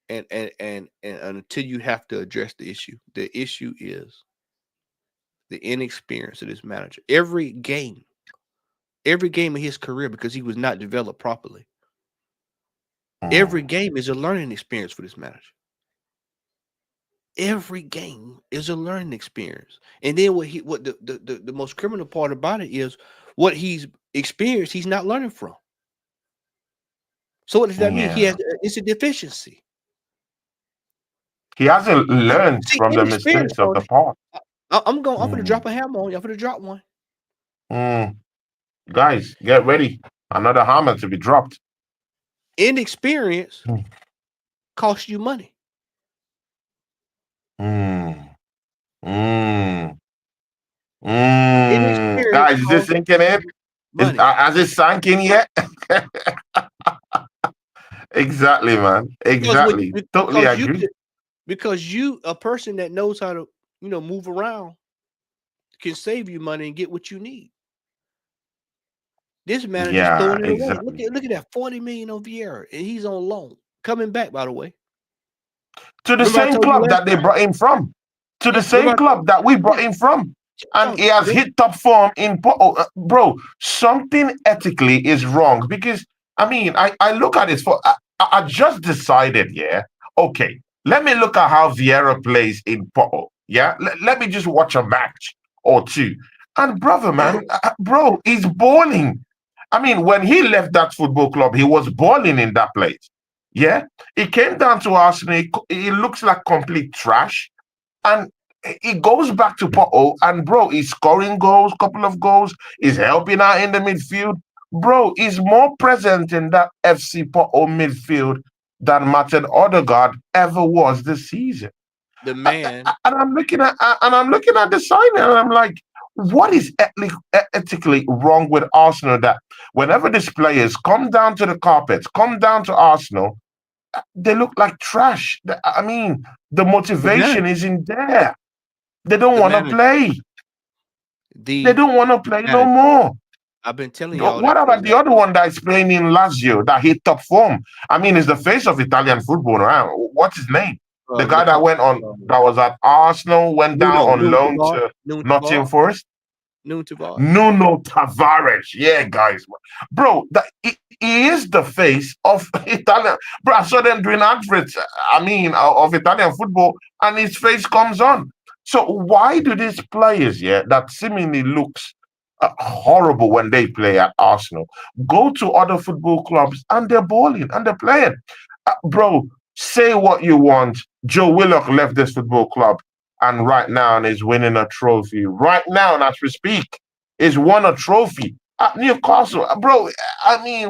B: and until you have to address the issue. The issue is the inexperience of this manager. Every game of his career, because he was not developed properly. Every
A: mm,
B: game is a learning experience for this manager. Every game is a learning experience. And then what the most criminal part about it is what he's experienced, he's not learning from. So what does that mean?
A: yeah.
B: It's a deficiency.
A: He hasn't learned
B: See,
A: from the
B: inexperience,
A: mistakes of the
B: Tony.
A: past.
B: I'm gonna
A: Mm,
B: drop a hammer on you. I'm gonna drop one.
A: mm. Guys, get ready. Another hammer to be dropped.
B: Inexperience
A: Mm,
B: costs you money.
A: mm, mm, mm.
B: Inexperience
A: Guys, is this
B: costs
A: sinking in?
B: you money.
A: Has it sunk in yet? Exactly, man.
B: Because when
A: Exactly. Totally agree.
B: because you a person that knows how to move around can save you money and get what you need. This manager's
A: Yeah,
B: throwing it away. Look
A: exactly.
B: at look at that 40 million on Vieira, and he's on loan. Coming back, by the way.
A: To the
B: Remember I
A: same
B: told you
A: club
B: last
A: that they
B: time?
A: brought him from. To the
B: Yeah, remember
A: same
B: I told
A: club that we
B: yeah,
A: brought him from. And he
B: Tony.
A: has hit top form in bro. Something ethically is wrong because I look at it I just decided, yeah. Okay, let me look at how Vieira plays in Porto. Yeah, let me just watch a match or two. And brother, man, bro, he's balling. When he left that football club, he was balling in that place. Yeah, he came down to Arsenal. He looks like complete trash, and he goes back to Porto, and bro, he's scoring goals, couple of goals. He's helping out in the midfield. Bro, he's more present in that FC Porto midfield than Martin Odegaard ever was this season.
B: The man,
A: And I'm looking at the signing, and I'm like, what is ethically wrong with Arsenal that whenever these players come down to the carpets, come down to Arsenal, they look like trash. The
B: the
A: motivation
B: manager,
A: isn't there. They don't
B: the
A: want to
B: manager,
A: play. They
B: the
A: don't want to play no
B: manager.
A: more.
B: I've been telling y'all
A: What
B: that for the
A: about the
B: last.
A: other one that's playing in Lazio that hit top form? Is the face of Italian football now. What's his name? The guy that
B: Lukaku,
A: went on, that was at Arsenal, went down
B: Nuno,
A: on
B: Nuno
A: loan
B: Tavares,
A: to
B: Nuno
A: Nottingham
B: Tavares,
A: Forest.
B: Nuno Tavares.
A: Nuno Tavares. Yeah, guys. Bro, he is the face of Italian. Bro, I saw them doing adverts, of Italian football, and his face comes on. So why do these players, yeah, that seemingly looks horrible when they play at Arsenal, go to other football clubs and they're balling and they're playing? Bro, say what you want. Joe Willock left this football club and right now is winning a trophy. Right now, and as we speak, is won a trophy at Newcastle. Bro,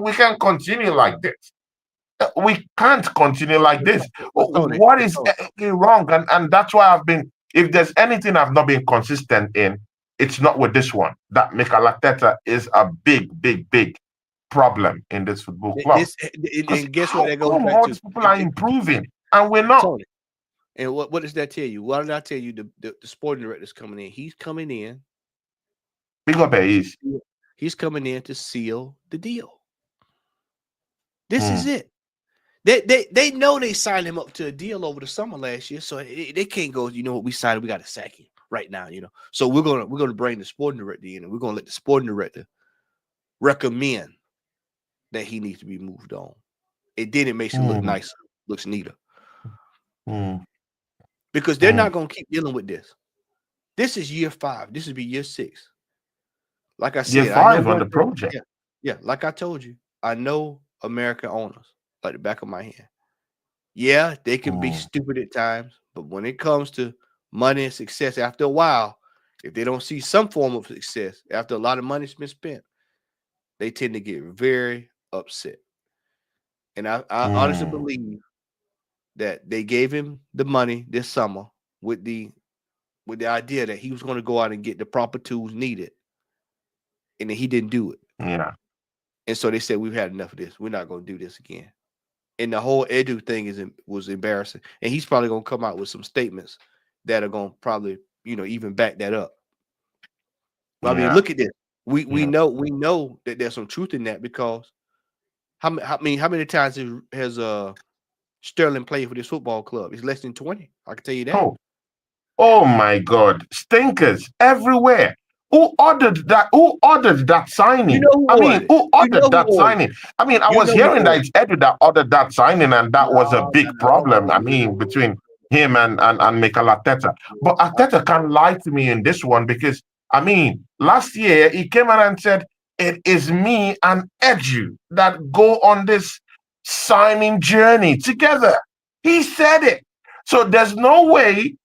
A: we can't continue like this. We can't continue like this.
B: Tony,
A: What is
B: Tony.
A: wrong? And that's why if there's anything I've not been consistent in, it's not with this one. That Mikel Arteta is a big, big, big problem in this football club.
B: This
A: Because
B: and guess what
A: how
B: that goes
A: come
B: back
A: all
B: to?
A: these people are improving and we're not?
B: Tony. And what does that tell you? Why did I tell you the sporting director's coming in? He's coming in.
A: Big up is.
B: He's coming in to seal the deal. This is
A: Mm,
B: it. They know they signed him up to a deal over the summer last year, so they can't go. You know what? We signed. We got to sack him right now. So we're gonna bring the sporting director in, and we're gonna let the sporting director recommend that he needs to be moved on. Then it makes it look
A: mm,
B: nicer, looks neater,
A: mm,
B: because they're
A: mm.
B: not gonna keep dealing with this. This is year 5. This would be year 6. Like I
A: Year
B: said, I know
A: five on the
B: America.
A: project.
B: Yeah, yeah. Like I told you, I know American owners like the back of my hand. Yeah, they can be
A: Mm,
B: stupid at times, but when it comes to money and success, after a while, if they don't see some form of success after a lot of money's been spent, they tend to get very upset. And I honestly
A: mm.
B: believe that they gave him the money this summer with the idea that he was going to go out and get the proper tools needed, and then he didn't do it.
A: Yeah.
B: And so they said we've had enough of this. We're not going to do this again. And the whole Edu thing was embarrassing. And he's probably going to come out with some statements that are going to probably even back that up. I mean,
A: Yeah.
B: look at this. We
A: Yeah.
B: know that there's some truth in that because how many times has Sterling played for this football club? It's less than 20. I can tell you that.
A: Oh, oh my God. Stinkers everywhere. Who ordered that? Who ordered that
B: You
A: signing?
B: know who
A: I mean,
B: ordered it.
A: who
B: You know
A: ordered
B: who
A: that
B: ordered it.
A: signing? I mean, I
B: You
A: was
B: know who
A: hearing that
B: ordered
A: it's Edu that ordered that signing, and
B: it.
A: that was a
B: No,
A: big problem. I mean,
B: no,
A: between him and Mikel Arteta. But
B: I,
A: Arteta can't lie to me in this one because, I mean, last year he came out and said, it is me and Edu that go on this signing journey together. He said it. So there's no way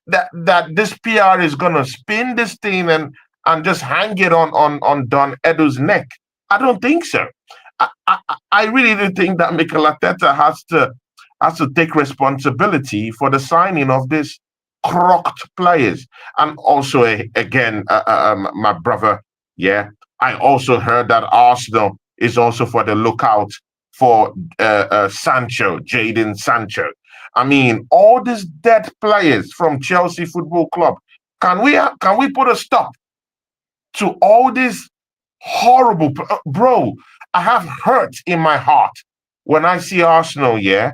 A: that this PR is gonna spin this thing and just hang it on Don Edu's neck. I don't think so. I really do think that Mikel Arteta has to take responsibility for the signing of these crocked players. And also, again, my brother, yeah, I also heard that Arsenal is also for the lookout for Sancho, Jadon Sancho. I mean, all these dead players from Chelsea Football Club. Can we put a stop to all this horrible, bro? I have hurt in my heart when I see Arsenal, yeah,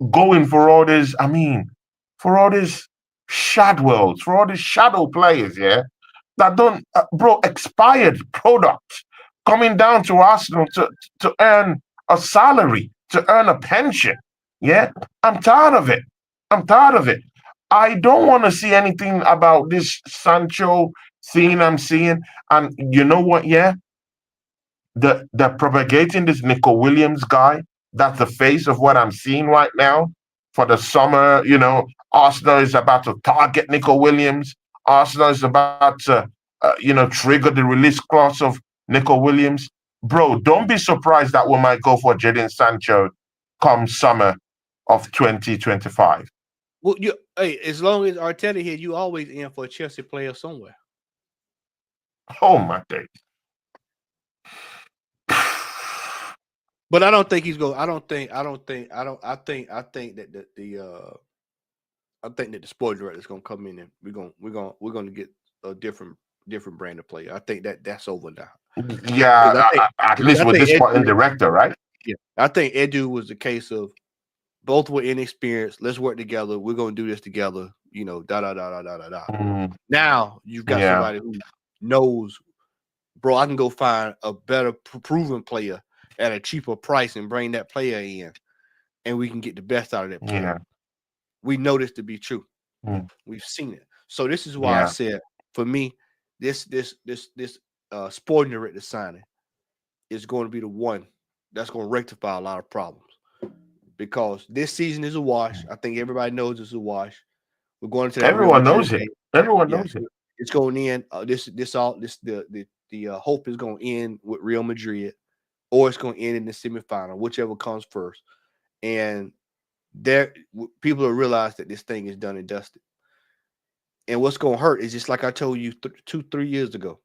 A: going for all this. I mean, for all these Shadwells, for all these shadow players, yeah, that don't, bro, expired products coming down to Arsenal to earn a salary, to earn a pension. Yeah, I'm tired of it. I'm tired of it. I don't want to see anything about this Sancho thing I'm seeing. And you know what? Yeah, they're propagating this Nico Williams guy. That's the face of what I'm seeing right now for the summer. Arsenal is about to target Nico Williams. Arsenal is about to, trigger the release clause of Nico Williams. Bro, don't be surprised that we might go for Jadon Sancho come summer of 2025.
B: well, hey, as long as Arteta here, you always in for a Chelsea player somewhere.
A: Oh my day.
B: But I don't think he's going. I don't think. I don't think. I don't. I think that I think that the sport director is going to come in and we're going to get a different brand of player. I think that's over now because
A: Yeah, at least
B: I
A: with
B: think
A: this
B: Edu,
A: sporting director, right?
B: yeah, I think Edu was the case of both were inexperienced. Let's work together. We're going to do this together. Da da da da da da da.
A: Mm,
B: Now you've got
A: yeah,
B: somebody who knows, bro. I can go find a better proven player at a cheaper price and bring that player in, and we can get the best out of that player.
A: yeah,
B: We know this to be true.
A: mm,
B: We've seen it. So this is why I
A: yeah.
B: said for me, this sporting director signing is going to be the one that's going to rectify a lot of problems because this season is a wash. I think everybody knows it's a wash. We're going into that Real
A: Everyone
B: Madrid
A: knows it.
B: game.
A: Everyone
B: Yeah,
A: knows it.
B: it's going in. The hope is going to end with Real Madrid, or it's going to end in the semifinal, whichever comes first. And people will realize that this thing is done and dusted. And what's going to hurt is just like I told you 3 years ago.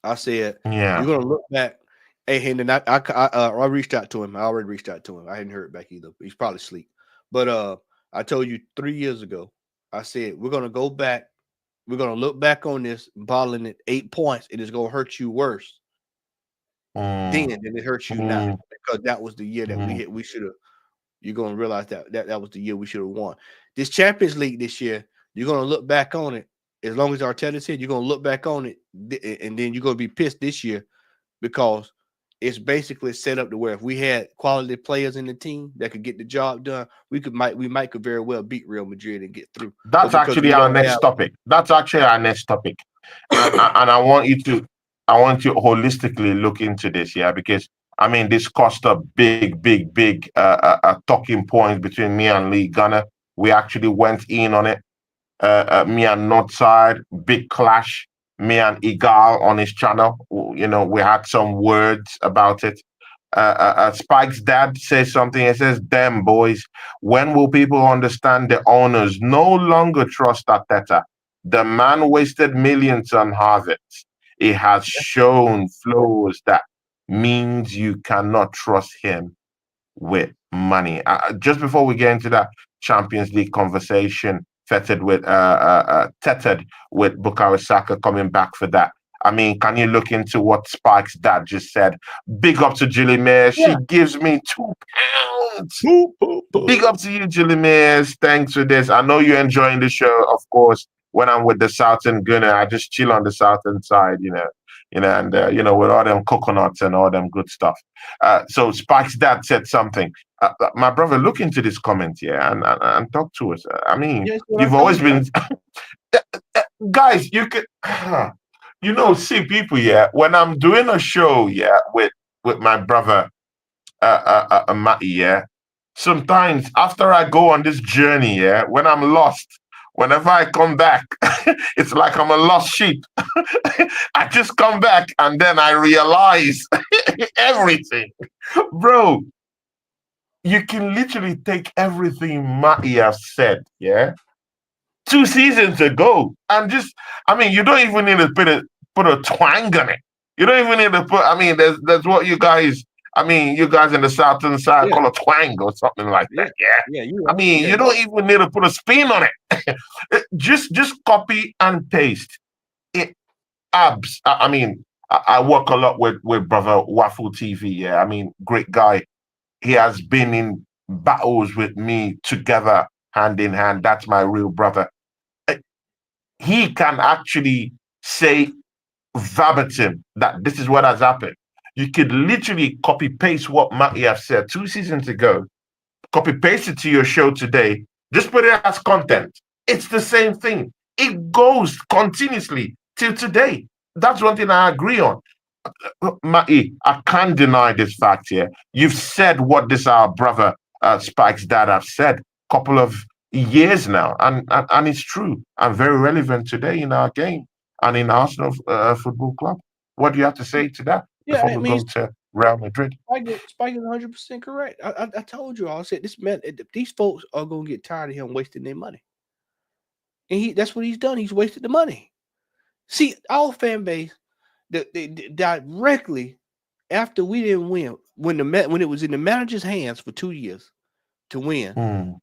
B: I said you're
A: Yeah.
B: going to look back. Hey, Hendon, I reached out to him. I already reached out to him. I hadn't heard back either. He's probably asleep. But I told you 3 years ago. I said we're going to go back. We're going to look back on this bottling at 8 points. It is going to hurt you worse then
A: Mm,
B: than it hurts you now
A: mm,
B: because that was the year that we
A: mm.
B: hit. We should have. You're going to realize that was the year we should have won. This Champions League this year, you're going to look back on it. As long as Arteta said, you're going to look back on it, and then you're going to be pissed this year because it's basically set up to where if we had quality players in the team that could get the job done, we might could very well beat Real Madrid and get through. But
A: That's
B: because
A: actually
B: we
A: our
B: don't
A: next
B: have,
A: topic. That's actually our next topic. And I want you to holistically look into this, yeah, because I mean this caused a big talking point between me and Lee Gunner. We actually went in on it. Me and Northside, big clash. Me and Igal on his channel. We had some words about it. Spike's dad says something. He says, "Damn boys, when will people understand the owners no longer trust Arteta? The man wasted millions on Harvard. He has shown flaws that means you cannot trust him with money. Just before we get into that Champions League conversation, tethered with Bukayo Saka coming back for that. I mean, can you look into what Spike's dad just said? Big up to Julie Mayer. She
B: Yeah.
A: gives me £2.
B: Boop, boop,
A: Big
B: boop.
A: up to you, Julie Mayers. Thanks for this. I know you're enjoying the show, of course. When I'm with the Southern Gunner, I just chill on the Southern side, and with all them coconuts and all them good stuff. So Spike's dad said something. My brother, look into this comment here and talk to us. I mean,
B: Yes, what I
A: you've always
B: told you.
A: been, guys. You could, see people. Yeah, when I'm doing a show, yeah, with my brother Matty, yeah. Sometimes after I go on this journey, yeah, when I'm lost, whenever I come back, it's like I'm a lost sheep. I just come back and then I realize everything. Bro, you can literally take everything Matty has said, yeah, 2 seasons ago, and just, I mean, you don't even need to put a twang on it. You don't even need to put. I mean, there's what you guys. I mean, you guys in the southern side
B: Yeah,
A: call a twang or something like
B: yeah,
A: that. Yeah.
B: yeah. You
A: I
B: right.
A: mean,
B: Yeah,
A: you don't even need to put a spin on it. Just copy and paste it. Abs. I mean, I work a lot with brother Waffle TV. Yeah. I mean, great guy. He has been in battles with me together, hand in hand. That's my real brother. He can actually say verbatim that this is what has happened. You could literally copy paste what Matty have said 2 seasons ago, copy paste it to your show today, just put it as content. It's the same thing. It goes continuously till today. That's one thing I agree on. Matty, I can't deny this fact here. You've said what this our brother Spike's dad have said couple of years now, and it's true and very relevant today in our game and in Arsenal Football Club. What do you have to say to that
B: yeah.
A: before
B: I
A: we
B: mean,
A: go to Real Madrid?
B: Spike is 100% correct. I told you. I said this man. These folks are gonna get tired of him wasting their money, and that's what he's done. He's wasted the money. See, our fan base, they directly after we didn't win, when it was in the manager's hands for 2 years to win,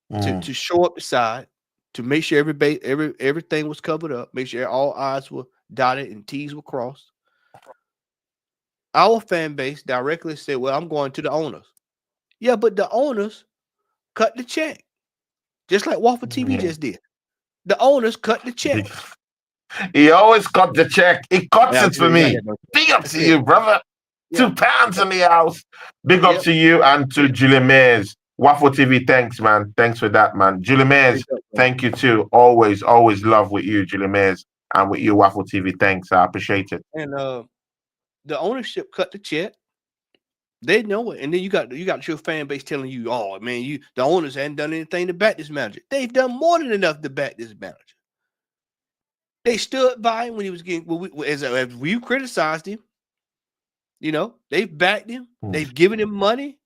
A: Mm,
B: to
A: mm,
B: show up the side, to make sure everything was covered up, make sure all I's were dotted and T's were crossed. Our fan base directly said, "Well, I'm going to the owners." Yeah, but the owners cut the check, just like Waffle TV
A: yeah.
B: just did. The owners cut the check.
A: He always cut the check. He cuts
B: Yeah,
A: it for
B: you got
A: me.
B: that, no.
A: Big up
B: That's
A: to
B: it.
A: you, brother.
B: Yeah,
A: £2 in the house. Big up
B: yep,
A: to you and to Julie Mayers. Waffle TV, thanks, man. Thanks for that, man. Julie
B: big
A: Mayers,
B: up, bro.
A: thank you too. Always, always love with you, Julie Mayers, and with you, Waffle TV. Thanks. I appreciate it.
B: And the ownership cut the check. They know it, and then you got your fan base telling you, "Oh man, the owners hadn't done anything to back this manager." They've done more than enough to back this manager. They stood by him when he was getting as we criticized him. They've backed him.
A: Mm.
B: They've given him money,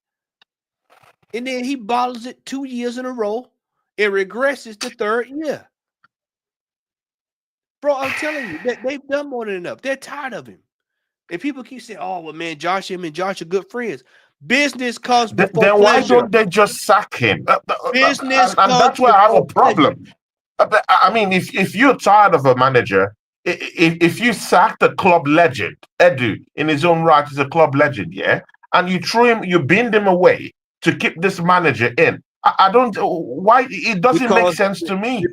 B: and then he bottles it 2 years in a row. It regresses the third year. Bro, I'm telling you that they've done more than enough. They're tired of him. And people keep saying, "Oh, well, man, him and Josh are good friends." Business comes before
A: Then why
B: pleasure.
A: don't they just sack him?
B: Business
A: And
B: comes
A: that's where I have a
B: before pleasure.
A: problem. I mean, if you're tired of a manager, if you sack the club legend, Edu, in his own right, is a club legend, yeah, and you throw him, you binned him away to keep this manager in. I don't. Why it doesn't make
B: Because
A: sense to me.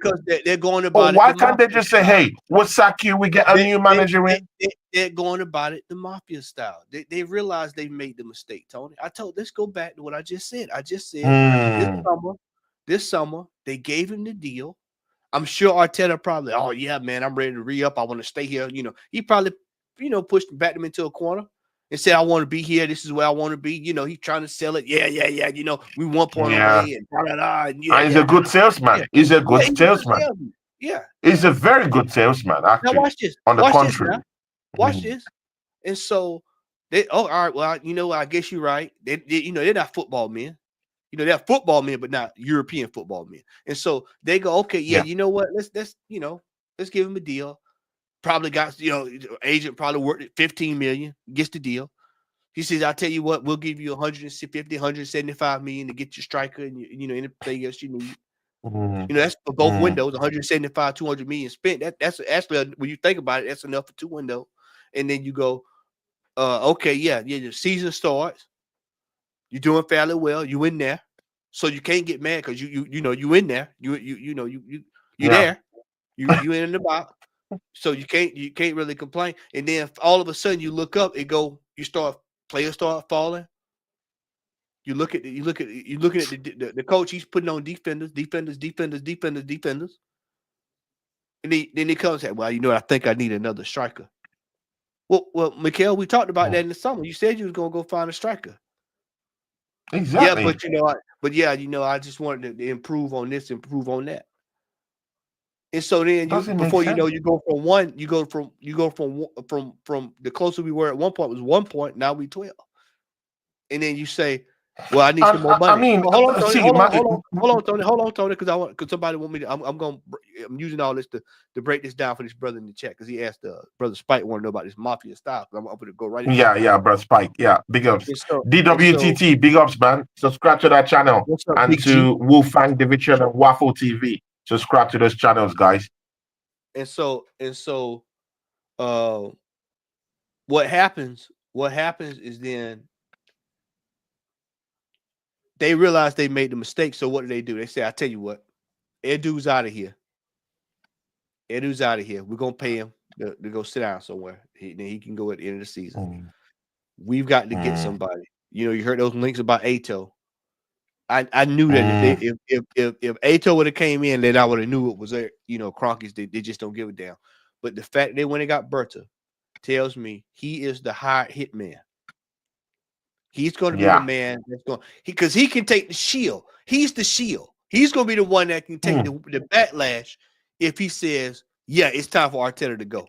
B: they're going
A: Or
B: about it
A: why
B: the
A: can't they
B: mafia
A: just say,
B: style.
A: "Hey, we'll sack you. We get a
B: They,
A: new
B: they,
A: manager
B: they,
A: in."
B: they're going about it the mafia style. They realize they made the mistake, Tony. Let's go back to what I just said. I just said this
A: Hmm.
B: summer, this summer, they gave him the deal. I'm sure Arteta probably, "Oh yeah, man, I'm ready to re-up. I want to stay here." He probably, backed him into a corner and said, "I want to be here. This is where I want to be." He's trying to sell it. Yeah, yeah, yeah. We 1 point
A: Yeah,
B: away and blah, blah, blah, and yeah,
A: and he's
B: yeah,
A: a good
B: yeah,
A: salesman. He's a
B: yeah.
A: good
B: He's a good
A: salesman.
B: salesman. Yeah,
A: He's
B: yeah.
A: a very good salesman,
B: Now
A: actually.
B: watch this.
A: On the
B: Watch this now.
A: contrary.
B: Watch this. And so all right. Well, I guess you're right. They're not football men. They're football men, but not European football men. And so they go, "Okay, yeah,
A: Yeah.
B: you know what? Let's give him a deal. Probably got, agent probably worked at 15 million, gets the deal. He says, I'll tell you what, we'll give you 150, 175 million to get your striker and anything else you need.
A: Mm,
B: That's for both
A: mm,
B: windows, 175, 200 million spent. That's actually, when you think about it, that's enough for 2 windows. And then you go, okay, yeah, the season starts. You're doing fairly well. You in there, so you can't get mad because you in there. You
A: yeah,
B: there. You in the box. So you can't really complain. And then if all of a sudden you look up, players start falling. You're looking at the coach. He's putting on defenders, and then he comes and said, well, I think I need another striker. Well, Mikhail, we talked about that
A: mm,
B: in the summer. You said you was gonna go find a striker. Yeah,
A: exactly.
B: I just wanted to improve on this, improve on that. And so then
A: Doesn't make
B: before you know,
A: sense.
B: you go from the closer we were at one point was 1 point, now we 12. And then you say, well, I need
A: And
B: some more
A: I
B: money.
A: mean,
B: Well, hold on, Tony.
A: see,
B: Hold on, Tony, because somebody want me to. I'm using all this to break this down for this brother in the chat because he asked brother Spike want to know about this mafia style. I'm going to go right into
A: yeah,
B: that.
A: yeah, bro, Spike, yeah, big ups.
B: And so,
A: DWTT, big ups, man. Subscribe to that channel
B: what's up,
A: and
B: Big G?
A: to Wolfang Division and Waffle TV. Subscribe to those channels, guys.
B: And so, uh, what happens? What happens is then they realize they made the mistake. So what do? They say, I tell you what, Edu's out of here. Edu's out of here. We're gonna pay him to go sit down somewhere. Then he can go at the end of the season.
A: Mm,
B: We've got to get
A: mm,
B: somebody. You heard those links about Ato. I knew that
A: mm,
B: if Ato would have came in, then I would have knew it was there. Cronkies, they just don't give a damn. But the fact they went and got Berta tells me he is the hired hitman. He's going to be the
A: yeah.
B: man that's going because he can take the shield. He's the shield. He's going to be the one that can take
A: Mm,
B: the backlash if he says, "Yeah, it's time for Arteta to go."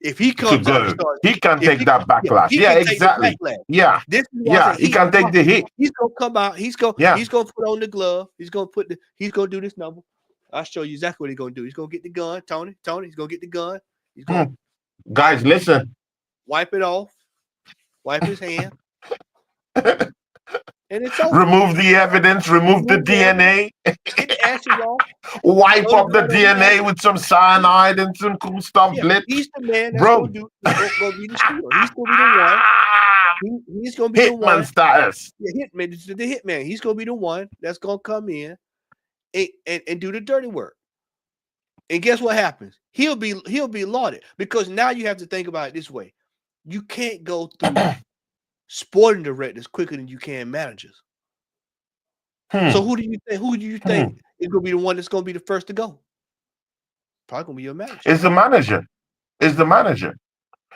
B: If he
A: to
B: comes out and
A: go.
B: starts,
A: He can
B: if
A: take that backlash.
B: he
A: Yeah,
B: can take the
A: exactly.
B: backlash.
A: Yeah,
B: This is why I
A: yeah.
B: say
A: He can take the hit.
B: he's gonna come out. He's
A: Yeah.
B: gonna put on the glove. He's gonna do this number. I'll show you exactly what he's gonna do. He's gonna get the gun, Tony. He's gonna get the gun. He's gonna
A: Mm. Guys, listen.
B: wipe it off, wipe his hand, and it's over.
A: Remove the evidence, remove the
B: Remove the evidence,
A: DNA,
B: get the ashes off,
A: wipe
B: throw the
A: up the
B: gun on the
A: DNA
B: ashes.
A: with some cyanide and some cool stuff,
B: Yeah,
A: blitz.
B: he's the man that's
A: Bro.
B: gonna do. Gonna be the shield. He's gonna be the one. He's gonna be the
A: Hitman
B: one.
A: status.
B: The hitman. He's gonna be the one that's gonna come in and do the dirty work. And guess what happens? He'll be lauded because now you have to think about it this way: you can't go through sporting directors quicker than you can managers. So
A: Hmm,
B: who do you think? Who do you
A: hmm.
B: think is gonna be the one that's gonna be the first to go? Probably gonna be your manager.
A: Is the manager. Is the manager.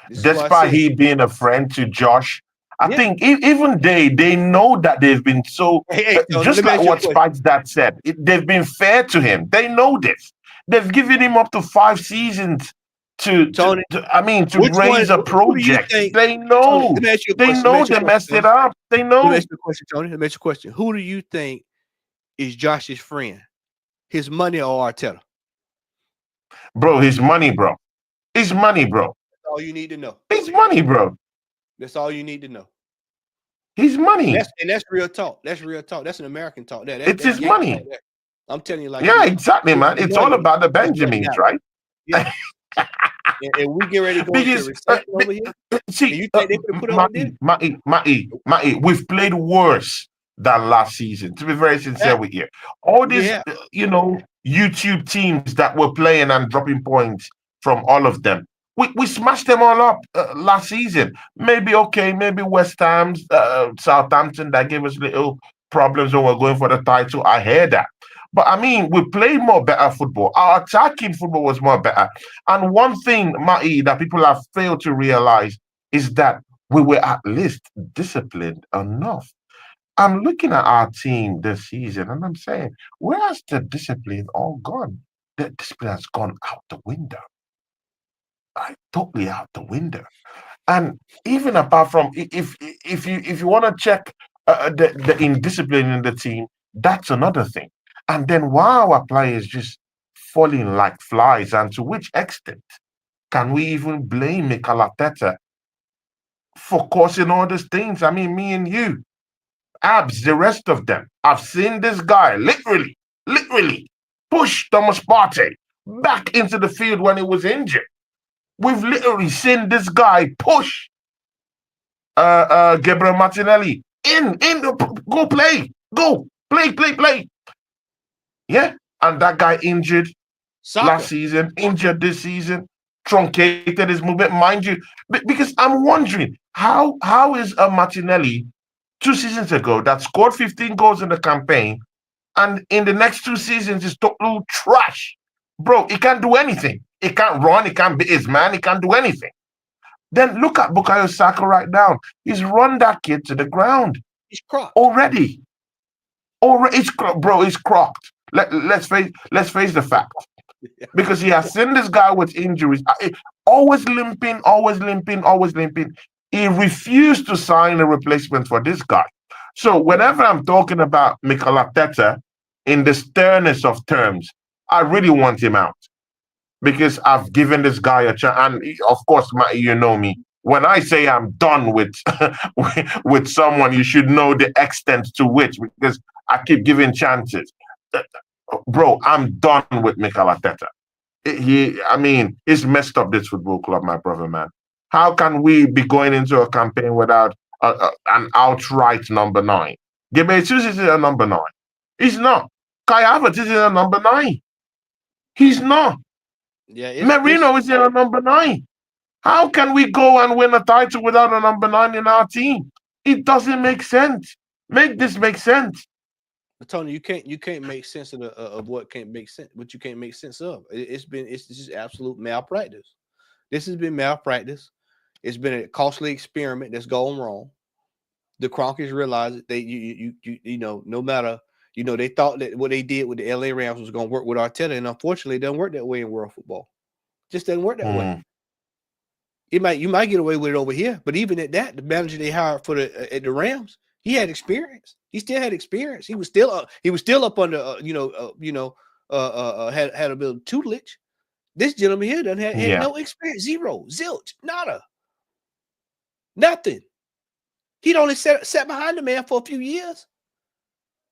B: This is why I
A: Despite
B: said,
A: he being a friend to Josh, I
B: yeah.
A: think even they know that they've been so
B: Hey, Tony,
A: just
B: let me
A: like
B: ask you a
A: what
B: question.
A: Spikes that said. They've been fair to him. They know this. They've given him up to 5 seasons
B: Tony,
A: I mean to
B: which one?
A: raise a
B: Who do you
A: project.
B: think?
A: They
B: Tony,
A: know.
B: let me ask you a
A: They
B: question. Let me
A: know
B: ask you
A: they
B: a question,
A: messed it
B: Tony.
A: up. They
B: Let me
A: know.
B: ask you a question, Tony. Let me ask you a question. Who do you think is Josh's friend? His money or Arteta?
A: Bro, his money, bro. His money, bro.
B: That's all you need to know.
A: His money, bro.
B: That's all you need to know.
A: His money.
B: That's real talk. That's real talk. That's an American talk.
A: It's
B: That's
A: his
B: Yankee talk.
A: money.
B: I'm telling you like it
A: Yeah,
B: is.
A: exactly, man.
B: The
A: It's all
B: money.
A: about the
B: That's what
A: Benjamins,
B: matters.
A: right?
B: Yeah. And we get ready to go into
A: Because
B: recession over here. And
A: see,
B: you think they could put on this?
A: We've played worse than last season. To be very sincere
B: Yeah,
A: with you, all
B: we
A: these
B: have.
A: YouTube teams that were playing and dropping points from all of them, we smashed them all up last season. Maybe okay, maybe West Ham's, Southampton that gave us little problems when we're going for the title. I hear that. But I mean, we played more better football. Our attacking football was more better. And one thing, Matty, that people have failed to realize is that we were at least disciplined enough. I'm looking at our team this season and I'm saying, where's the discipline all gone? The discipline has gone out the window. Right? Totally out the window. And even apart from if you want to check the indiscipline in the team, that's another thing. And then why our players just falling like flies, and to which extent? can we even blame Mikel Arteta for causing all these things? I mean, me and you, Abs, the rest of them. I've seen this guy literally push Thomas Partey back into the field when he was injured. We've literally seen this guy push Gabriel Martinelli in the go play, go play. Yeah, and that guy injured last
B: Soccer.
A: season, injured this season, truncated his movement. Mind you, because I'm wondering how is a Martinelli 2 seasons ago that scored 15 goals in the campaign, and in the next 2 seasons is total trash, bro. He can't do anything. He can't run. He can't be his man. He can't do anything. Then look at Bukayo Saka right now. He's run that kid to the ground
B: He's crocked.
A: already. Already, bro. He's crocked. Let's face the fact, because he has seen this guy with injuries, always limping, always limping, always limping. He refused to sign a replacement for this guy. So whenever I'm talking about Mikel Arteta in the sternest of terms, I really want him out because I've given this guy a chance. And of course, you know me. When I say I'm done with with someone, you should know the extent to which, because I keep giving chances. Bro, I'm done with Mikel Arteta. I mean, he's messed up this football club, my brother, man. How can we be going into a campaign without an outright number nine? Gabriel Jesus is a number nine. He's not. Kai Havertz is a number nine. He's not.
B: Yeah,
A: Merino is a number nine. How can we go and win a title without a number nine in our team? It doesn't make sense. Make this make sense.
B: But Tony, you can't make sense of what can't make sense, what you can't make sense of. It's just absolute malpractice. This has been malpractice. It's been a costly experiment that's gone wrong. The Kroenkes realized that you know, no matter, you know, they thought that what they did with the LA Rams was going to work with Arteta, and unfortunately, it doesn't work that way in world football. Just doesn't work that way. You might get away with it over here, but even at that, the manager they hired for at the Rams, he had experience. He still had experience. He was still up under had a bit of tutelage. This gentleman here doesn't had
A: Yeah.
B: no experience, zero, zilch, nada, nothing. He'd only sat behind the man for a few years.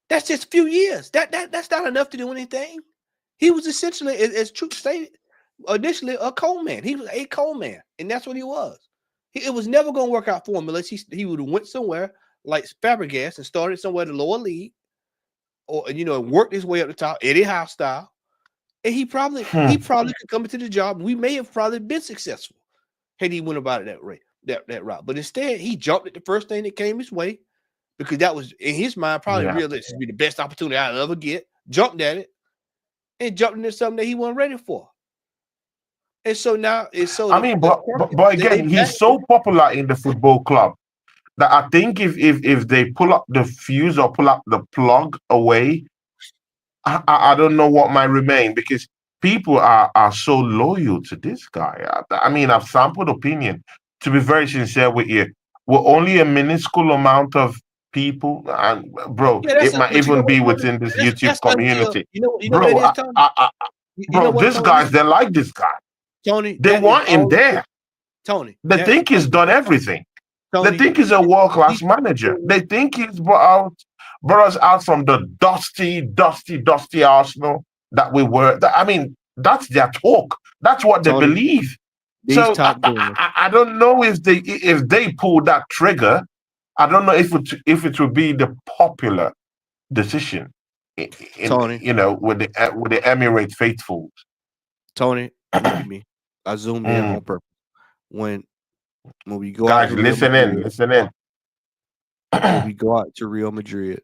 B: That's just a few years. That's not enough to do anything. He was essentially, as Truth stated, initially a coal man. He was a coal man, and that's what he was. It was never going to work out for him unless he would have went somewhere like Fabregas and started somewhere in the lower league, or worked his way up the top, Eddie Howe style. And he probably could come into the job. We may have probably been successful had he went about it that way, that route. But instead, he jumped at the first thing that came his way, because that was in his mind probably realistic to be the best opportunity I'll ever get. Jumped at it and jumped into something that he wasn't ready for. And so now it's so.
A: I mean, but again, he's so popular in the football club that I think if they pull up the fuse or pull up the plug away, I don't know what might remain, because people are so loyal to this guy. I mean, I've sampled opinion. To be very sincere with you, we're only a minuscule amount of people, and bro,
B: Yeah,
A: it might
B: but you know
A: even
B: what,
A: be
B: Tony?
A: within this YouTube
B: That's until
A: community,
B: you know what that
A: bro.
B: is, Tony. You know
A: Bro,
B: what,
A: these
B: Tony?
A: guys, they like this guy.
B: Tony,
A: They
B: that is
A: want him
B: all.
A: there.
B: Tony,
A: They think he's done everything. They
B: Tony.
A: think he's a world-class manager. They think he's brought us out from the dusty Arsenal that we were. I mean, that's their talk. That's what they
B: Tony,
A: believe.
B: these
A: So
B: top guys.
A: I don't know if they pull that trigger. I don't know if it would be the popular decision
B: Tony,
A: with the Emirate faithfuls.
B: Tony, look at me. I zoomed in on purpose. When we go out
A: Guys,
B: to Real
A: listen in,
B: Madrid,
A: listen in.
B: when we go out to Real Madrid,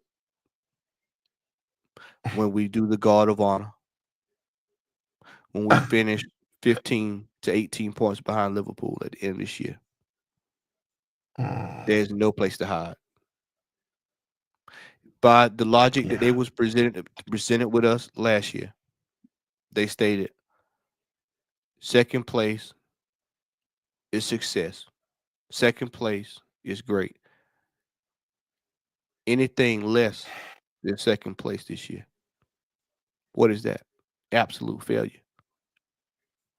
B: when we do the Guard of Honor, when we finish 15 to 18 points behind Liverpool at the end of this year, there's no place to hide. By the logic that they was presented with us last year, they stated second place is success. Second place is great. Anything less than second place this year, what is that? Absolute failure.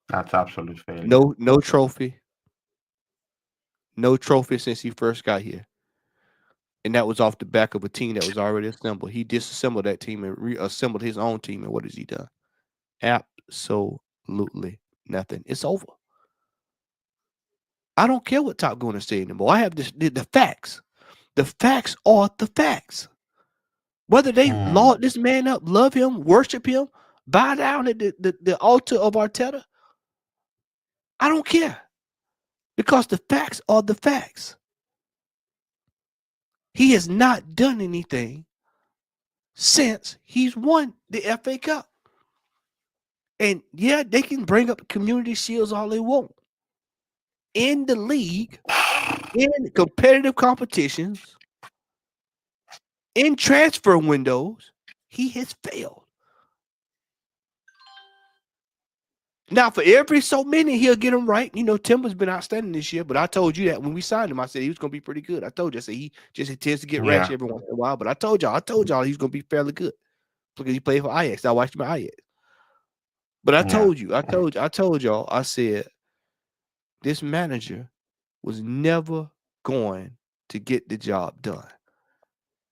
A: That's absolute failure.
B: No trophy. No trophy since he first got here. And that was off the back of a team that was already assembled. He disassembled that team and reassembled his own team. And what has he done? Absolutely nothing. It's over. I don't care what Top Gunner say anymore. I have the facts. The facts are the facts. Whether they laud this man up, love him, worship him, bow down at the altar of Arteta, I don't care. Because the facts are the facts. He has not done anything since he's won the FA Cup. And yeah, they can bring up community shields all they want. In the league, in competitive competitions, in transfer windows, he has failed. Now, for every so many, he'll get them right. You know, Timber's been outstanding this year, but I told you that when we signed him, I said he was going to be pretty good. I told you, I said he tends to get rash every once in a while, but I told y'all he's going to be fairly good because he played for Ajax. I watched him at Ajax. But I told y'all, I said this manager was never going to get the job done.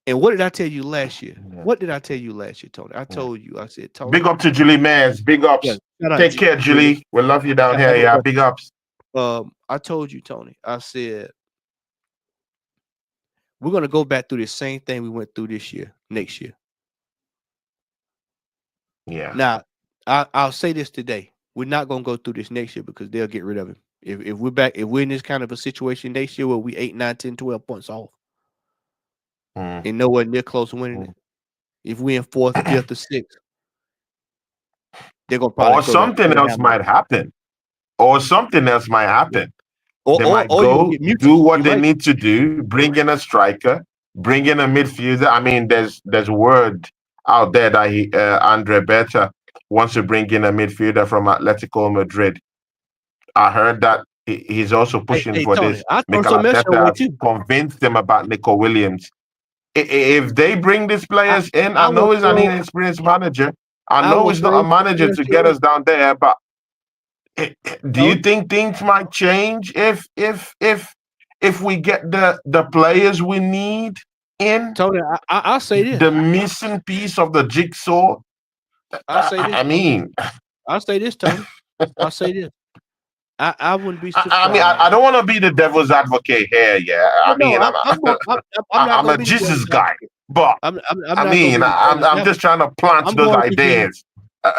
B: And what did I tell you last year? What did I tell you last year, Tony? I told you, I said, Tony.
A: Big up to Julie Mayers. Big ups. Take care, Julie. We love you down here. Yeah, big ups.
B: I told you, Tony. I said, we're going to go back through the same thing we went through this year, next year.
A: Yeah.
B: Now, I'll say this today. We're not going to go through this next year because they'll get rid of him. If we're in this kind of a situation next year where we 8, 9, 10, 12 points off and nowhere near close to winning it, if we're in 4th, 5th, or 6th, they're going to probably
A: something else might happen. Or something else might happen. They might go do what they need to do, bring in a striker, bring in a midfielder. I mean, there's word out there that Andre Berta wants to bring in a midfielder from Atletico Madrid. I heard that he's also pushing for
B: Tony,
A: this. Mikel Arteta has convinced him about Nico Williams. If they bring these players in, I know he's an inexperienced manager. I know he's not a manager to get us down there, but do you think things might change if we get the players we need in?
B: Tony, I'll say this:
A: the missing piece of the jigsaw.
B: I'll say this.
A: I mean,
B: I'll say this, Tony. I'll say this. I wouldn't be surprised.
A: I mean, I don't want to be the devil's advocate here. Yeah, I'm a Jesus guy, but I'm just trying to plant those ideas. To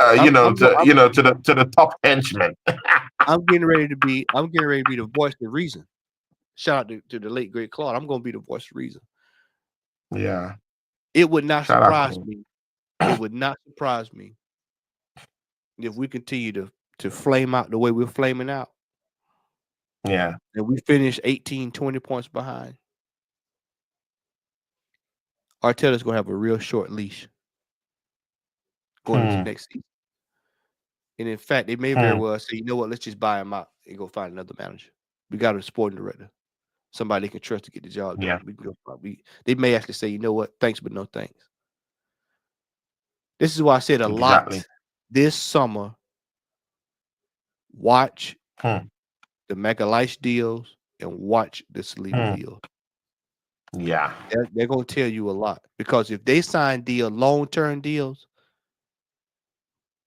A: the top henchmen.
B: I'm getting ready to be the voice of reason. Shout out to the late great Claude. I'm going to be the voice of reason.
A: Yeah,
B: it would not surprise me. It would not surprise me if we continue to flame out the way we're flaming out.
A: Yeah,
B: and we finish 18, 20 points behind. Arteta's going to have a real short leash going into next season. And in fact, they may very well say, you know what, let's just buy him out and go find another manager. We got a sporting director, somebody they can trust to get the job done.
A: Yeah.
B: We can go, they may actually say, you know what, thanks, but no thanks. This is why I said a lot this summer. Watch the Magalhaes deals and watch the Saliba deal.
A: Yeah.
B: They're going to tell you a lot, because if they sign long-term deals,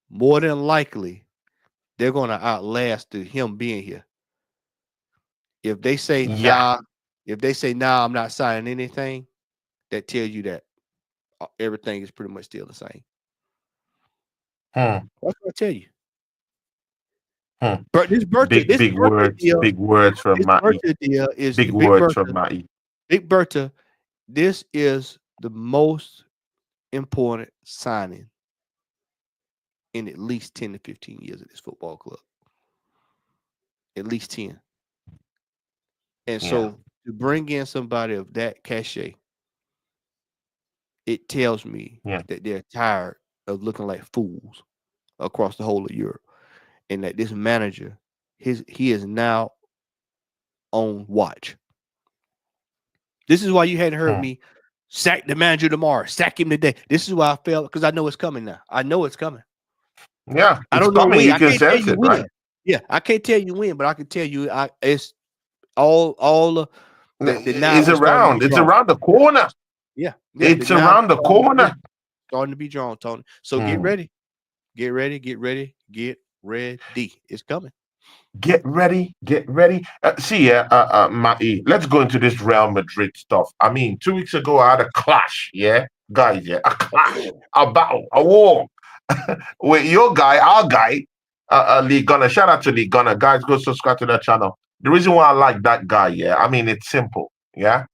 B: more than likely, they're going to outlast him being here. If they say, nah, I'm not signing anything, that tells you that everything is pretty much still the same. That's what I tell you. But this
A: big words from Matty. Big words from Matty.
B: Big Berta, this is the most important signing in at least 10 to 15 years of this football club. At least 10. And so to bring in somebody of that cachet, it tells me that they're tired of looking like fools across the whole of Europe. And that this manager, he is now on watch. This is why you hadn't heard me sack the manager tomorrow, sack him today. This is why I felt, because I know it's coming now. I know it's coming.
A: Yeah, I don't know when. You can sense it, right?
B: Yeah, I can't tell you when, but I can tell you it's all the
A: It's
B: knives are starting to be
A: around. It's
B: drawn.
A: around the corner.
B: Yeah, yeah, the
A: It's
B: knives
A: around
B: are
A: the corner.
B: starting to be drawn, Tony. So get
A: Mm.
B: ready, get ready, get ready, get ready. It's coming.
A: Get ready, get ready. See, Matty, let's go into this Real Madrid stuff. I mean, 2 weeks ago, I had a clash, yeah, guys, yeah, a clash, a battle, a war with your guy, our guy, Lee Gunner. Shout out to Lee Gunner. Guys, go subscribe to that channel. The reason why I like that guy, yeah, I mean, it's simple, yeah.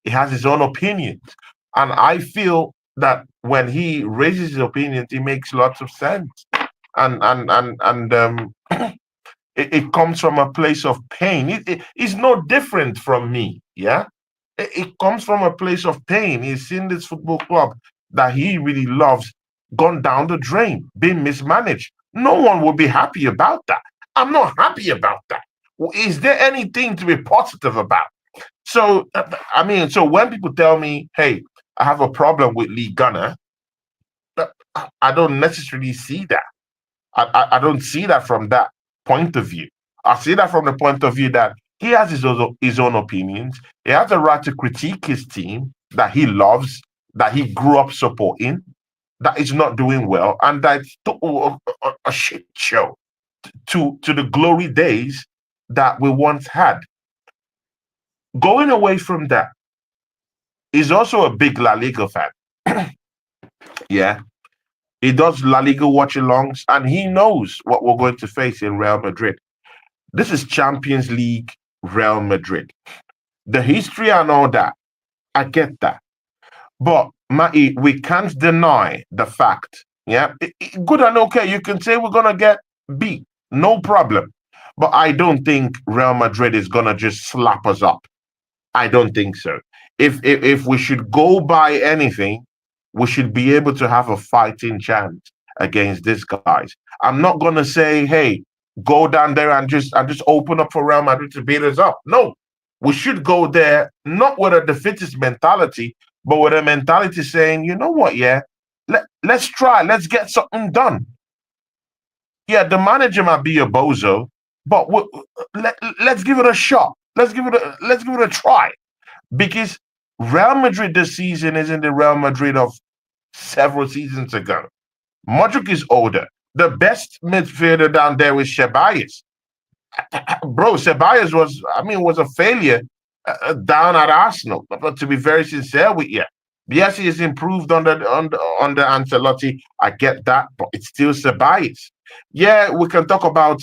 A: He has his own opinions. And I feel that when he raises his opinions, he makes lots of sense. And it comes from a place of pain. It's no different from me. Yeah, it comes from a place of pain. He's seen this football club that he really loves gone down the drain, being mismanaged. No one will be happy about that. I'm not happy about that. Is there anything to be positive about? So, I mean, so when people tell me, "Hey, I have a problem with Lee Gunner," I don't necessarily see that. I don't see that from that point of view. I see that from the point of view that he has his own opinions. He has a right to critique his team that he loves, that he grew up supporting, that is not doing well, and that's a shit show to the glory days that we once had. Going away from that, he's also a big La Liga fan. Yeah, he does La Liga watch alongs, and he knows what we're going to face in Real Madrid. This is Champions League Real Madrid. The history and all that, I get that. But Matty, we can't deny the fact. Yeah, good and okay. You can say we're gonna get beat, no problem. But I don't think Real Madrid is gonna just slap us up. I don't think so. If we should go by anything, we should be able to have a fighting chance against these guys. I'm not gonna say, hey, go down there and just open up for Real Madrid to beat us up. No, we should go there not with a defeatist mentality, but with a mentality saying, you know what, yeah, let's try, let's get something done. Yeah, the manager might be a bozo, but let's give it a shot. Let's give it a try because Real Madrid this season isn't the Real Madrid of several seasons ago. Modric is older. The best midfielder down there is Ceballos. Bro, Ceballos was a failure down at Arsenal. But to be very sincere with you, yes, he has improved under Ancelotti. I get that, but it's still Ceballos. Yeah, we can talk about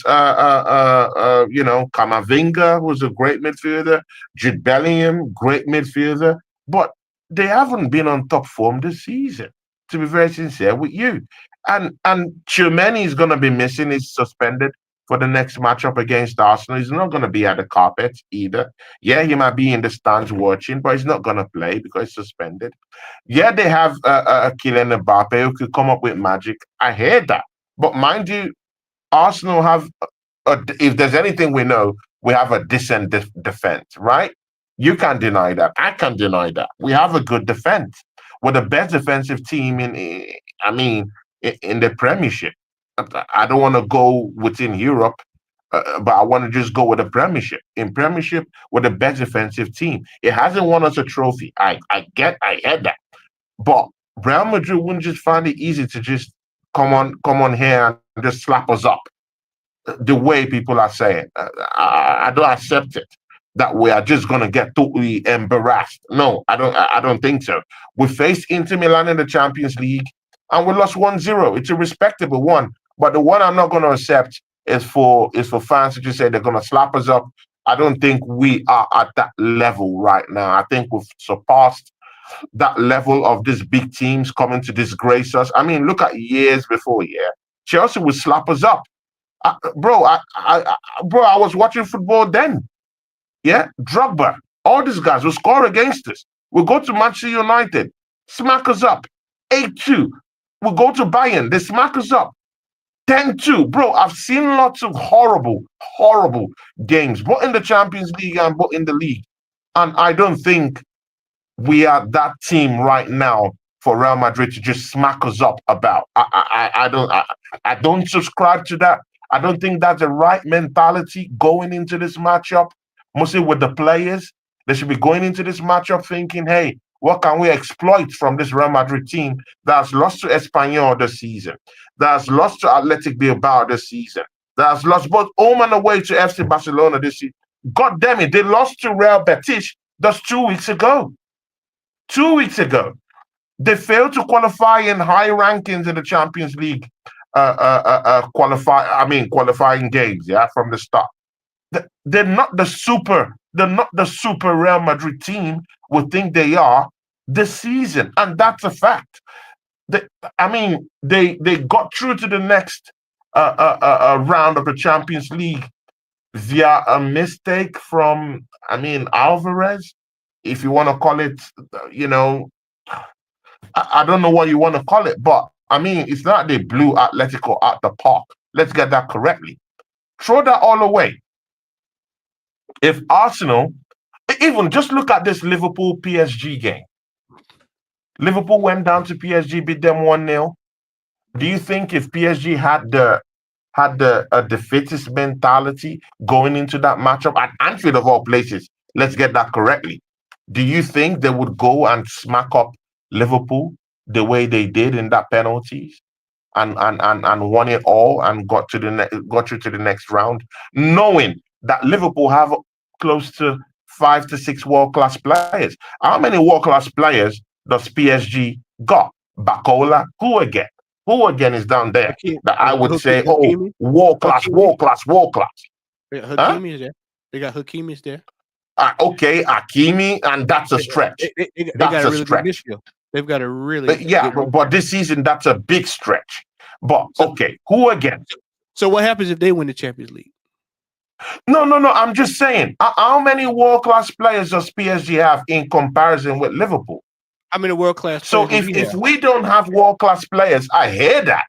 A: Camavinga, who's a great midfielder, Jude Bellingham, great midfielder, but they haven't been on top form this season. To be very sincere with you, and Tchouameni is going to be missing. He's suspended for the next matchup against Arsenal. He's not going to be at the carpet either. Yeah, he might be in the stands watching, but he's not going to play because he's suspended. Yeah, they have a Kylian Mbappe who could come up with magic. I hear that. But mind you, Arsenal have, if there's anything we know, we have a decent defense, right? You can't deny that. I can't deny that. We have a good defense. We're the best defensive team I mean, in the Premiership. I don't want to go within Europe, but I want to just go with the Premiership. In Premiership, we're the best defensive team. It hasn't won us a trophy. I get that. But Real Madrid wouldn't just find it easy to just come on here and just slap us up the way people are saying. I don't accept it that we are just gonna get totally embarrassed. No, I don't think so. We faced Inter Milan in the Champions League and we lost 1-0. It's a respectable one. But the one I'm not gonna accept is for fans to just say they're gonna slap us up. I don't think we are at that level right now. I think we've surpassed that level of these big teams coming to disgrace us. I mean, look at years before, yeah. Chelsea would slap us up. Bro, I was watching football then. Yeah, Drogba, all these guys will score against us. We go to Manchester United, smack us up, 8-2. We go to Bayern, they smack us up, 10-2. Bro, I've seen lots of horrible, horrible games, both in the Champions League and both in the league. And I don't think we are that team right now for Real Madrid to just smack us up about. I don't subscribe to that. I don't think that's the right mentality going into this matchup. Mostly with the players, they should be going into this matchup thinking, hey, what can we exploit from this Real Madrid team that's lost to Espanyol this season, that's lost to Athletic Bilbao this season, that's lost both home and away to FC Barcelona this season. God damn it, they lost to Real Betis just 2 weeks ago. 2 weeks ago. They failed to qualify in high rankings in the Champions League qualifying games, yeah, from the start. They're not the super Real Madrid team we think they are this season, and that's a fact. They, they got through to the next round of the Champions League via a mistake from, Alvarez, if you want to call it, you know, I don't know what you want to call it, but it's not they blew Atletico at the park. Let's get that correctly. Throw that all away. If Arsenal, even just look at this Liverpool PSG game. Liverpool went down to PSG, beat them 1-0. Do you think if PSG had the defeatist mentality going into that matchup at Anfield of all places, let's get that correctly. Do you think they would go and smack up Liverpool the way they did in that penalties and won it all and got through to the next round, knowing that Liverpool have close to 5 to 6 world class players? How many world class players does PSG got? Bacola, who again? Who again is down there that I would say, oh, world class, world class, world class? Huh?
B: Hakimi is there. They got Hakimi is there.
A: Okay, Hakimi, and that's a stretch.
B: They got a really good midfield. They've got a really
A: but this season that's a big stretch. But okay, who again?
B: So what happens if they win the Champions League?
A: No. I'm just saying, how many world class players does PSG have in comparison with Liverpool?
B: How many world class?
A: So if we don't have world class players, I hear that.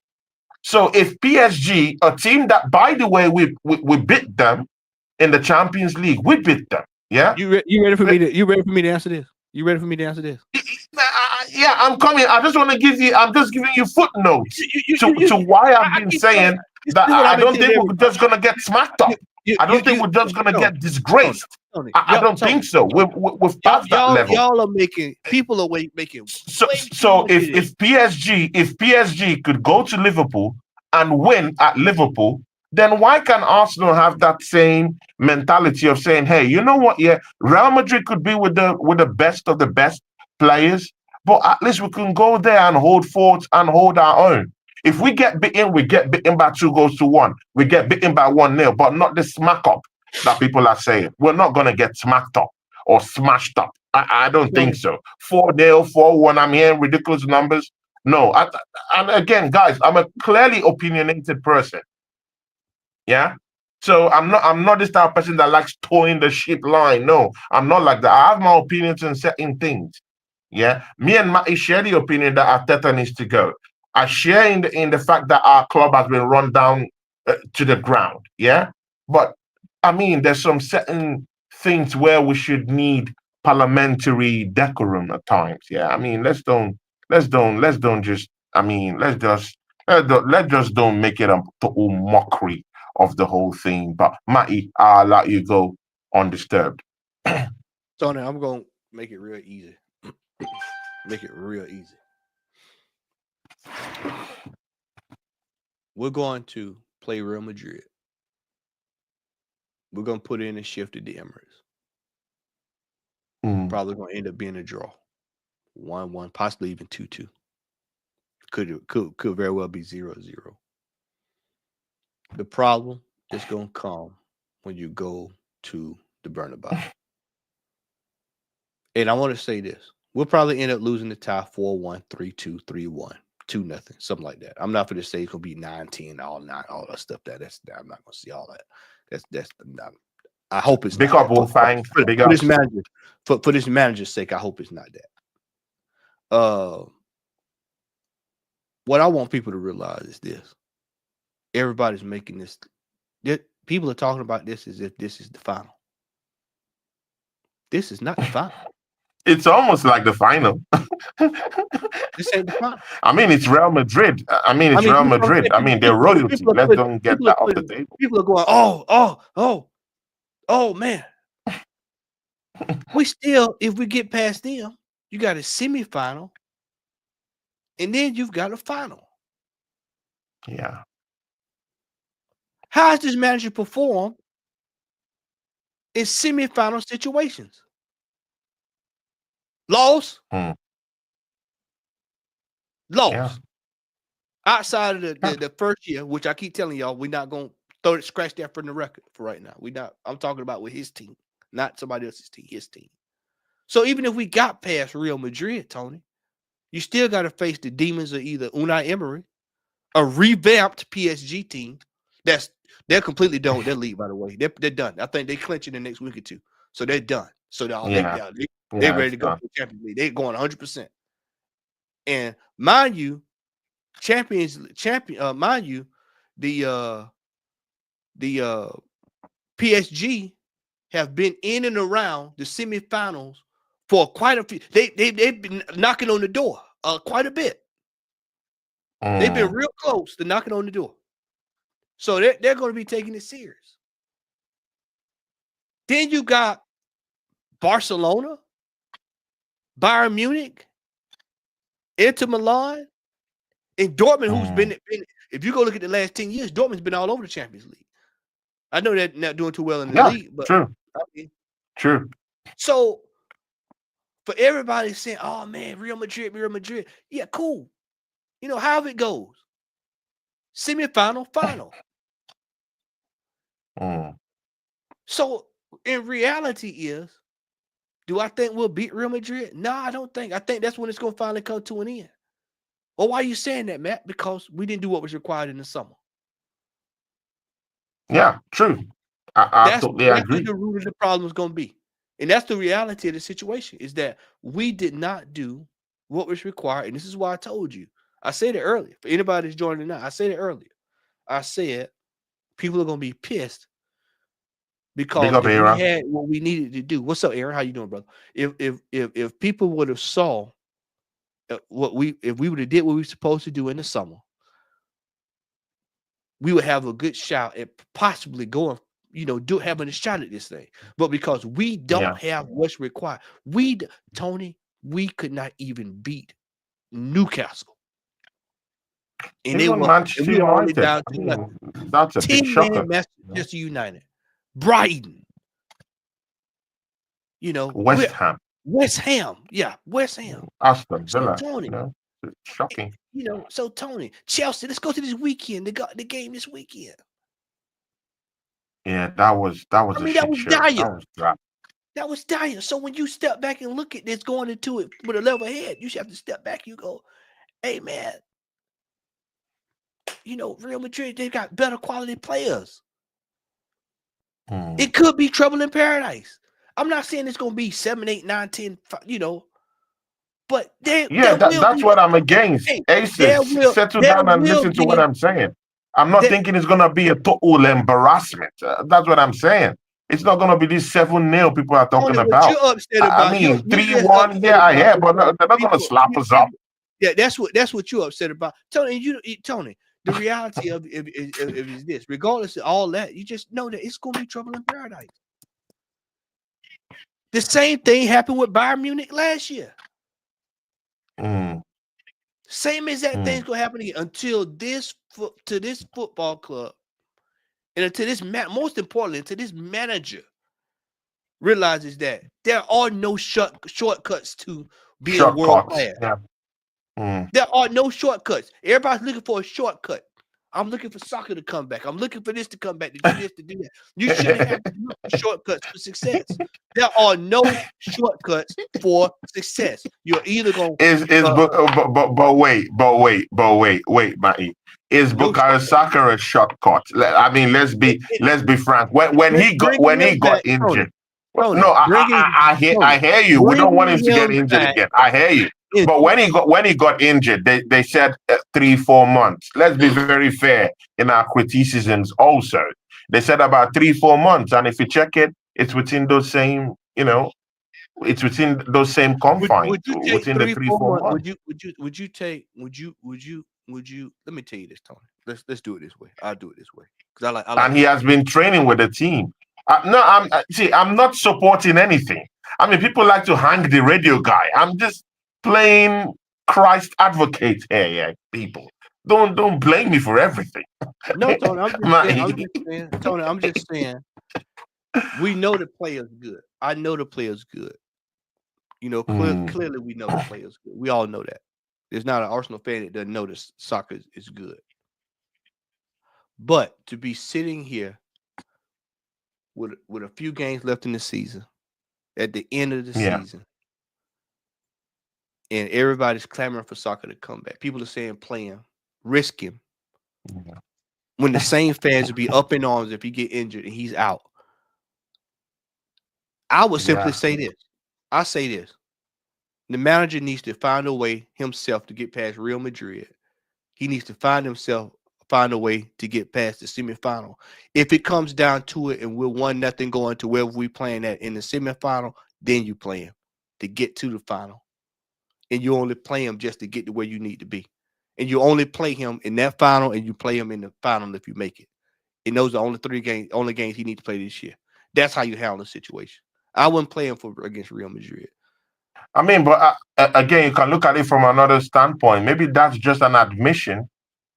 A: So if PSG, a team that, by the way, we beat them in the Champions League, we beat them. Yeah.
B: You ready for me to answer this? You ready for me to answer this?
A: Yeah, I'm coming. I just want to give you. I'm just giving you footnotes to why I've been saying that I don't think we're just gonna get smacked up. I don't think we're just gonna get disgraced. I don't think so. We're past that level.
B: Y'all are making people are making.
A: So if PSG could go to Liverpool and win at Liverpool, then why can Arsenal have that same mentality of saying, hey, you know what? Yeah, Real Madrid could be with the best of the best players, but at least we can go there and hold forts and hold our own. If we get beaten, we get beaten by 2-1. We get beaten by 1-0, but not the smack up that people are saying. We're not going to get smacked up or smashed up. I don't think so. 4-0, 4-1, I'm hearing ridiculous numbers. No. And again, guys, I'm a clearly opinionated person. Yeah. So I'm not this type of person that likes towing the ship line. No, I'm not like that. I have my opinions on certain things. Yeah. Me and Matty share the opinion that Arteta needs to go. I share in the fact that our club has been run down to the ground. Yeah. But there's some certain things where we should need parliamentary decorum at times. Yeah. Let's don't just let's just don't make it a total mockery of the whole thing. But Matty, I'll let you go undisturbed.
B: Tony, I'm gonna make it real easy. Make it real easy. We're going to play Real Madrid. We're gonna put in a shift at the Emirates. Probably gonna end up being a draw. 1-1, possibly even 2-2. Could very well be 0-0. The problem is gonna come when you go to the Bernabeu. And I want to say this. We'll probably end up losing the tie 4-1, 3-2, 3-1, 2-0, something like that. I'm not going to say it's going to be 9-10, all that stuff. I'm not going to see all that. That's not. I hope it's
A: big
B: not.
A: Up, Wolfgang.
B: For this manager, for this manager's sake, I hope it's not that. What I want people to realize is this. Everybody's making this. People are talking about this as if this is the final. This is not the final.
A: It's almost like the final.
B: This ain't the final.
A: I mean, it's Real Madrid. I mean,
B: I
A: it's
B: mean,
A: Real
B: this is what I'm
A: Madrid.
B: saying.
A: I mean, they're royalty.
B: People are
A: Let's
B: putting,
A: don't get that off the table.
B: people are going, oh man. We still, if we get past them, you got a semifinal, and then you've got a final.
A: Yeah.
B: How does this manager perform in semifinal situations? Loss,
A: Mm. Yeah.
B: loss. Outside of
A: Yeah.
B: the first year, which I keep telling y'all, we're not gonna throw it, scratch that from the record for right now. We not. I'm talking about with his team, not somebody else's team. His team. So even if we got past Real Madrid, Tony, you still got to face the demons of either Unai Emery, a revamped PSG team. They're completely done with their league, by the way. They're done. I think they clinch in the next week or two, so they're done. So
A: Yeah.
B: they
A: Yeah.
B: ready
A: It's
B: to go
A: done.
B: for the Champions League. They're going 100%. And mind you, mind you, the PSG have been in and around the semifinals for quite a few. They've been knocking on the door quite a bit. They've been
A: Mm.
B: real close to knocking on the door. So they're going to be taking it serious. Then you got Barcelona, Bayern Munich, Inter Milan, and Dortmund, who's
A: Mm.
B: been if you go look at the last 10 years, Dortmund's been all over the Champions League. I know they're not doing too well in the
A: Yeah.
B: league, but
A: True.
B: I mean,
A: True.
B: so for everybody saying, "Oh man, Real Madrid," yeah, cool. You know, however it goes, semifinal, final.
A: Mm.
B: So in reality, do I think we'll beat Real Madrid? No, I don't think. I think that's when it's going to finally come to an end. Well, why are you saying that, Matt? Because we didn't do what was required in the summer.
A: Yeah. True. I
B: That's
A: totally
B: that's what
A: agree.
B: the root of the problem is going to be. And that's the reality of the situation is that we did not do what was required. And this is why I told you. I said it earlier. For anybody that's joining now, I said it earlier. I said people are going to be pissed
A: Big
B: because
A: up,
B: if we
A: Era.
B: had what we needed to do, what's up, Aaron? How you doing, brother? If people would have saw if we would have did what we were supposed to do in the summer, we would have a good shot at possibly going, having a shot at this thing. But because we don't
A: Yeah.
B: have what's required, Tony, we could not even beat Newcastle, and
A: Even Manchester
B: we were only
A: United.
B: down
A: I
B: 2-0.
A: mean, that's a big
B: 10-man
A: shocker. You know?
B: Manchester United, Brighton, we're
A: West Ham,
B: West Ham, yeah, West Ham.
A: Aston
B: So
A: Villa.
B: Tony,
A: It's shocking.
B: Chelsea, let's go to this weekend. They got the game this weekend.
A: Yeah, that was
B: I
A: a
B: mean, that
A: shit
B: was
A: show. That
B: dire.
A: was crap.
B: That was dire. So when you step back and look at this going into it with a level head, you should have to step back. You go, hey man, Real Madrid, they got better quality players.
A: Mm.
B: It could be trouble in paradise. I'm not saying it's gonna be 7, 8, 9, 10, but there
A: Yeah,
B: will
A: that's
B: be
A: what I'm against.
B: hey,
A: Aces, settle
B: there
A: down and
B: will
A: listen to what
B: be
A: I'm saying. I'm not
B: that
A: thinking it's gonna be a total embarrassment. That's what I'm saying. It's not gonna be this 7-0 people are talking
B: only what
A: about.
B: you're upset
A: I
B: about.
A: mean,
B: You're just
A: 3-1.
B: upset
A: Yeah, I
B: about
A: hear, but
B: because
A: they're not gonna slap us up.
B: yeah, that's what you're upset about, Tony. Tony, the reality of it is this: regardless of all that, you just know that it's gonna be trouble in paradise. The same thing happened with Bayern Munich last year.
A: Mm.
B: Same exact thing's
A: Mm.
B: gonna happen again until this football club and until most importantly, until this manager realizes that there are no shortcuts to being world
A: Shortcuts.
B: class.
A: Yeah. Mm.
B: There are no shortcuts. Everybody's looking for a shortcut. I'm looking for Saka to come back. I'm looking for this to come back, to do this, to do that. You shouldn't have to look for shortcuts for success. There are no shortcuts for success. You're either going
A: But wait, Matty. Is
B: no
A: Bukayo
B: shortcut.
A: Saka a shortcut? I mean, let's be frank. When
B: Bringing
A: he
B: him
A: got
B: back, Tony.
A: injured, no,
B: Tony,
A: I hear you. We don't want him to get
B: him
A: injured
B: back.
A: again. I hear you. But when he got injured, they said 3-4 months. Let's be very fair in our criticisms. Also, they said about 3-4 months, and if you check it, it's within those same it's within those same confines,
B: Would you take
A: within the
B: three,
A: three,
B: four
A: four
B: months?
A: months.
B: Would you take would you let me tell you this, Tony. Let's do it this way. I'll do it this way. Because I like
A: And he
B: to
A: has been training with the team. No, see, I'm not supporting anything. I mean, people like to hang the radio guy. I'm just playing Christ advocate here, yeah, people. Don't blame me for everything.
B: no, Tony, I'm
A: My-
B: just saying, Tony, I'm just saying we know the player's good. I know the player's good. You know,
A: Hmm,
B: clearly we know the player's good. We all know that. There's not an Arsenal fan that doesn't notice soccer is good. But to be sitting here with a few games left in the season, at the end of the
A: yeah,
B: season, and everybody's clamoring for soccer to come back. People are saying play him, risk him. When the same fans would be up in arms if he get injured and he's out. I would simply
A: yeah.
B: say this. I say this. The manager needs to find a way himself to get past Real Madrid. He needs to find a way to get past the semifinal. If it comes down to it and we're 1-0 going to wherever we playing at in the semifinal, then you play him to get to the final. And you only play him just to get to where you need to be. And you only play him in that final, and you play him in the final if you make it. And those are only games he needs to play this year. That's how you handle the situation. I wouldn't play him against Real Madrid.
A: I mean, but again, you can look at it from another standpoint. Maybe that's just an admission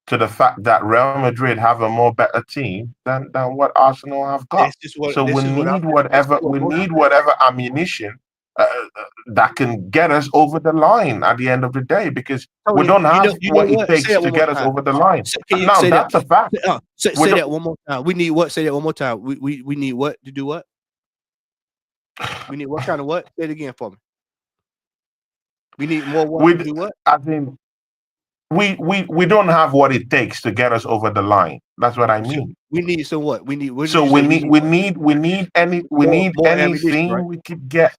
A: to the fact that Real Madrid have a more better team than what Arsenal have got. So
B: This is what I'm this is what
A: we
B: most
A: need whatever ammunition that can get us over the line at the end of the day, because we
B: Tony,
A: don't have
B: you know
A: what it
B: what? Say
A: takes
B: that
A: to
B: one more
A: get us
B: time.
A: over the line.
B: Can you
A: Now
B: say that?
A: that's a fact. We
B: Say
A: don't.
B: that one more time. We need what? Say that one more time. We need what to do what? We need what kind of what? Say it again for me. We need more what
A: We,
B: to do what?
A: I mean, we don't have what it takes to get us over the line. That's what I
B: So
A: mean.
B: we need some what? We need what did
A: So
B: you say? We need what?
A: we need
B: More ammunition,
A: anything
B: right?
A: we could get.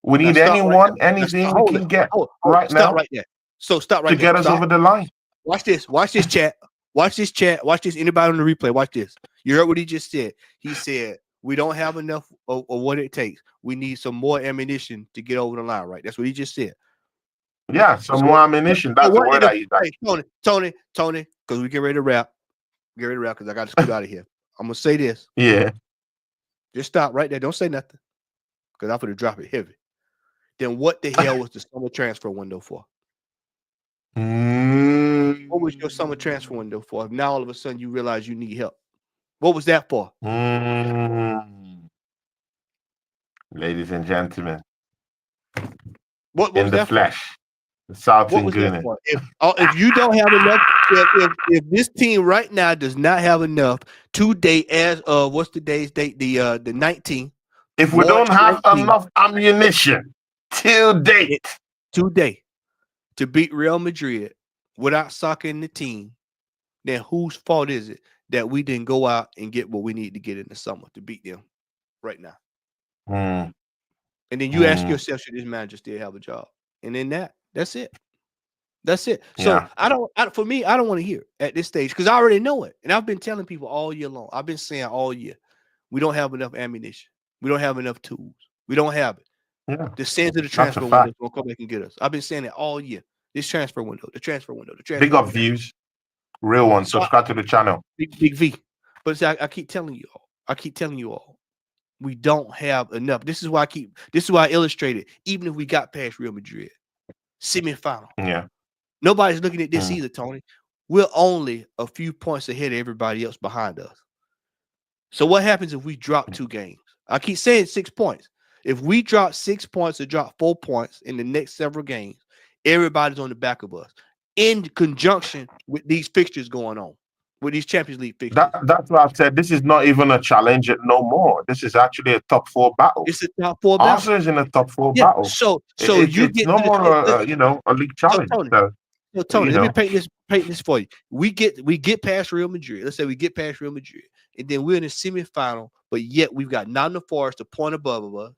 A: We
B: Now
A: need
B: stop right there. Now
A: anything we
B: hold it.
A: can get
B: Hold it.
A: right
B: Stop
A: now
B: right there. So stop
A: to
B: right there.
A: get us
B: Stop.
A: over the line.
B: Watch this. Watch this chat. Watch this chat. Watch this. Anybody on the replay? Watch this. You heard what he just said. He said we don't have enough of what it takes. We need some more ammunition to get over the line. Right. That's what he just said.
A: Yeah, some more
B: So,
A: ammunition.
B: so
A: That's the
B: what
A: word
B: did
A: I use.
B: hey, Tony, because we get ready to wrap. Get ready to wrap because I got to scoot out of here. I'm gonna say this.
A: Yeah.
B: Just stop right there. Don't say nothing. Because I'm gonna drop it heavy. Then what the hell was the summer transfer window for? What was your summer transfer
A: Mm,
B: window for? If now all of a sudden you realize you need help. What was that for?
A: mm. Ladies and gentlemen,
B: What
A: in
B: was
A: the
B: that for?
A: flesh, the South
B: What was that
A: Inguni.
B: for? If you don't have enough, if this team right now does not have enough today, as of what's today's date? The 19th,
A: If we
B: March
A: don't have
B: 19th,
A: enough ammunition till date,
B: today to beat Real Madrid without Saka in the team, then whose fault is it that we didn't go out and get what we need to get in the summer to beat them right now?
A: mm,
B: And then you ask
A: mm,
B: yourself, should this manager still have a job? And then that's it. That's it. So
A: yeah,
B: for me, I don't want to hear it at this stage because I already know it. And I've been telling people all year long. I've been saying all year, we don't have enough ammunition. We don't have enough tools. We don't have it.
A: yeah,
B: The sands of the
A: that's a
B: transfer window
A: fact.
B: is gonna come back and get us. I've been saying it all year. This transfer window, the transfer window, the
A: Big
B: transfer
A: up
B: window.
A: views, real one.
B: So
A: Subscribe to the channel.
B: big V. But see, I keep telling you all. I keep telling you all. We don't have enough. This is why I illustrated. Even if we got past Real Madrid, semifinal.
A: Yeah.
B: Nobody's looking at this
A: Mm.
B: either, Tony. We're only a few points ahead of everybody else behind us. So what happens if we drop 2 games? I keep saying 6 points. If we drop 6 points or drop 4 points in the next several games, everybody's on the back of us in conjunction with these fixtures going on, with these Champions League fixtures.
A: That's why I said this is not even a challenge no more. This is actually a top 4 battle.
B: It's a top 4 battle.
A: Arsenal is in a top 4
B: Yeah.
A: battle.
B: So you
A: It's
B: get
A: no
B: to the
A: more a league
B: so
A: challenge.
B: Tony.
A: So
B: So Tony,
A: you
B: let me
A: know,
B: paint this for you. We get past Real Madrid. Let's say we get past Real Madrid, and then we're in the semifinal, but yet we've got Nottingham Forest a point above of us.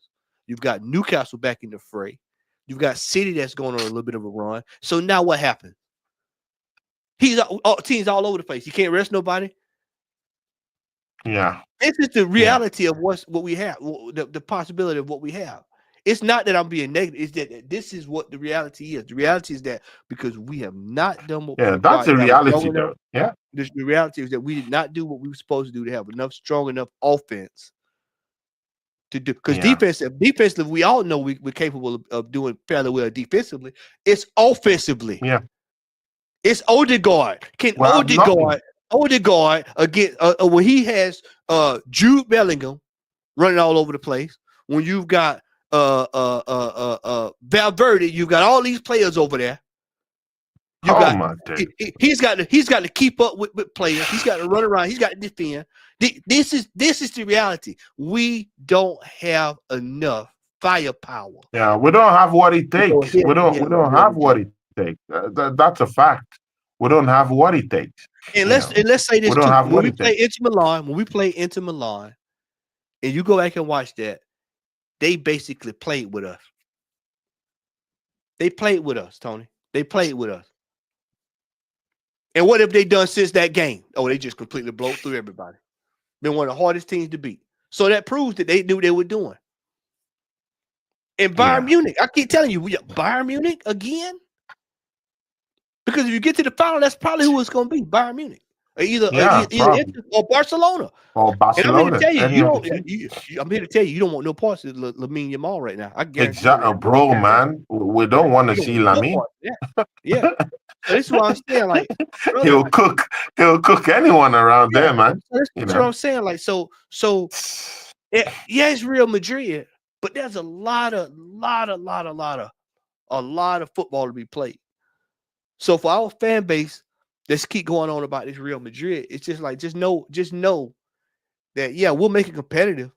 B: You've got Newcastle back in the fray. You've got City that's going on a little bit of a run. So now what happens? Teams all over the place. You can't rest nobody.
A: yeah.
B: This is the reality of what we have, the possibility of what we have. It's not that I'm being negative. It's that this is what the reality is. The reality is that because we have not done what
A: Yeah, that's
B: required
A: the
B: to have a strong
A: reality,
B: enough.
A: though. Yeah,
B: The reality is that we did not do what we were supposed to do to have enough strong enough offense to do. Because
A: yeah,
B: defensive, we all know we're capable of doing fairly well defensively. It's offensively.
A: yeah.
B: It's Odegaard. Can
A: We have nothing.
B: Odegaard again when he has Jude Bellingham running all over the place, when you've got Valverde, you've got all these players over there. You
A: Oh
B: got
A: my day.
B: he's got to keep up with players. He's got to run around. He's got to defend. This is the reality. We don't have enough firepower
A: Yeah, we don't have what it
B: to go
A: takes.
B: ahead and
A: We
B: beat
A: don't
B: Real
A: have what
B: Madrid.
A: it takes. That's a fact. We don't have what it takes.
B: And
A: You know,
B: let's say
A: we
B: this
A: don't
B: too.
A: have what it takes.
B: When we play Inter Milan, and you go back and watch that, they basically played with us. They played with us, Tony. They played with us. And what have they done since that game? Oh, they just completely blow through everybody. Been one of the hardest teams to beat. So that proves that they knew what they were doing. And Bayern
A: Yeah,
B: Munich, I keep telling you, Bayern Munich again? Because if you get to the final, that's probably who it's going to be, Bayern Munich. Or either
A: yeah, probably.
B: Inter or Barcelona.
A: Or
B: And I'm here to
A: Barcelona,
B: tell you,
A: any
B: you
A: of the
B: don't.
A: two.
B: I'm here to tell you, you don't want no parts of Lamine Yamal right now. I guarantee you
A: Exactly,
B: that.
A: bro, man. We don't want to
B: You don't
A: see
B: want no
A: Lamine.
B: parts of that. Yeah. So this is what I'm saying. Like, brother,
A: He'll cook. He'll cook anyone around
B: yeah.
A: there, man.
B: So that's
A: You
B: what
A: know.
B: I'm saying. Like, so yeah, it's Real Madrid, but there's a lot of football to be played. So for our fan base, let's keep going on about this Real Madrid. It's just like just know that we'll make it competitive,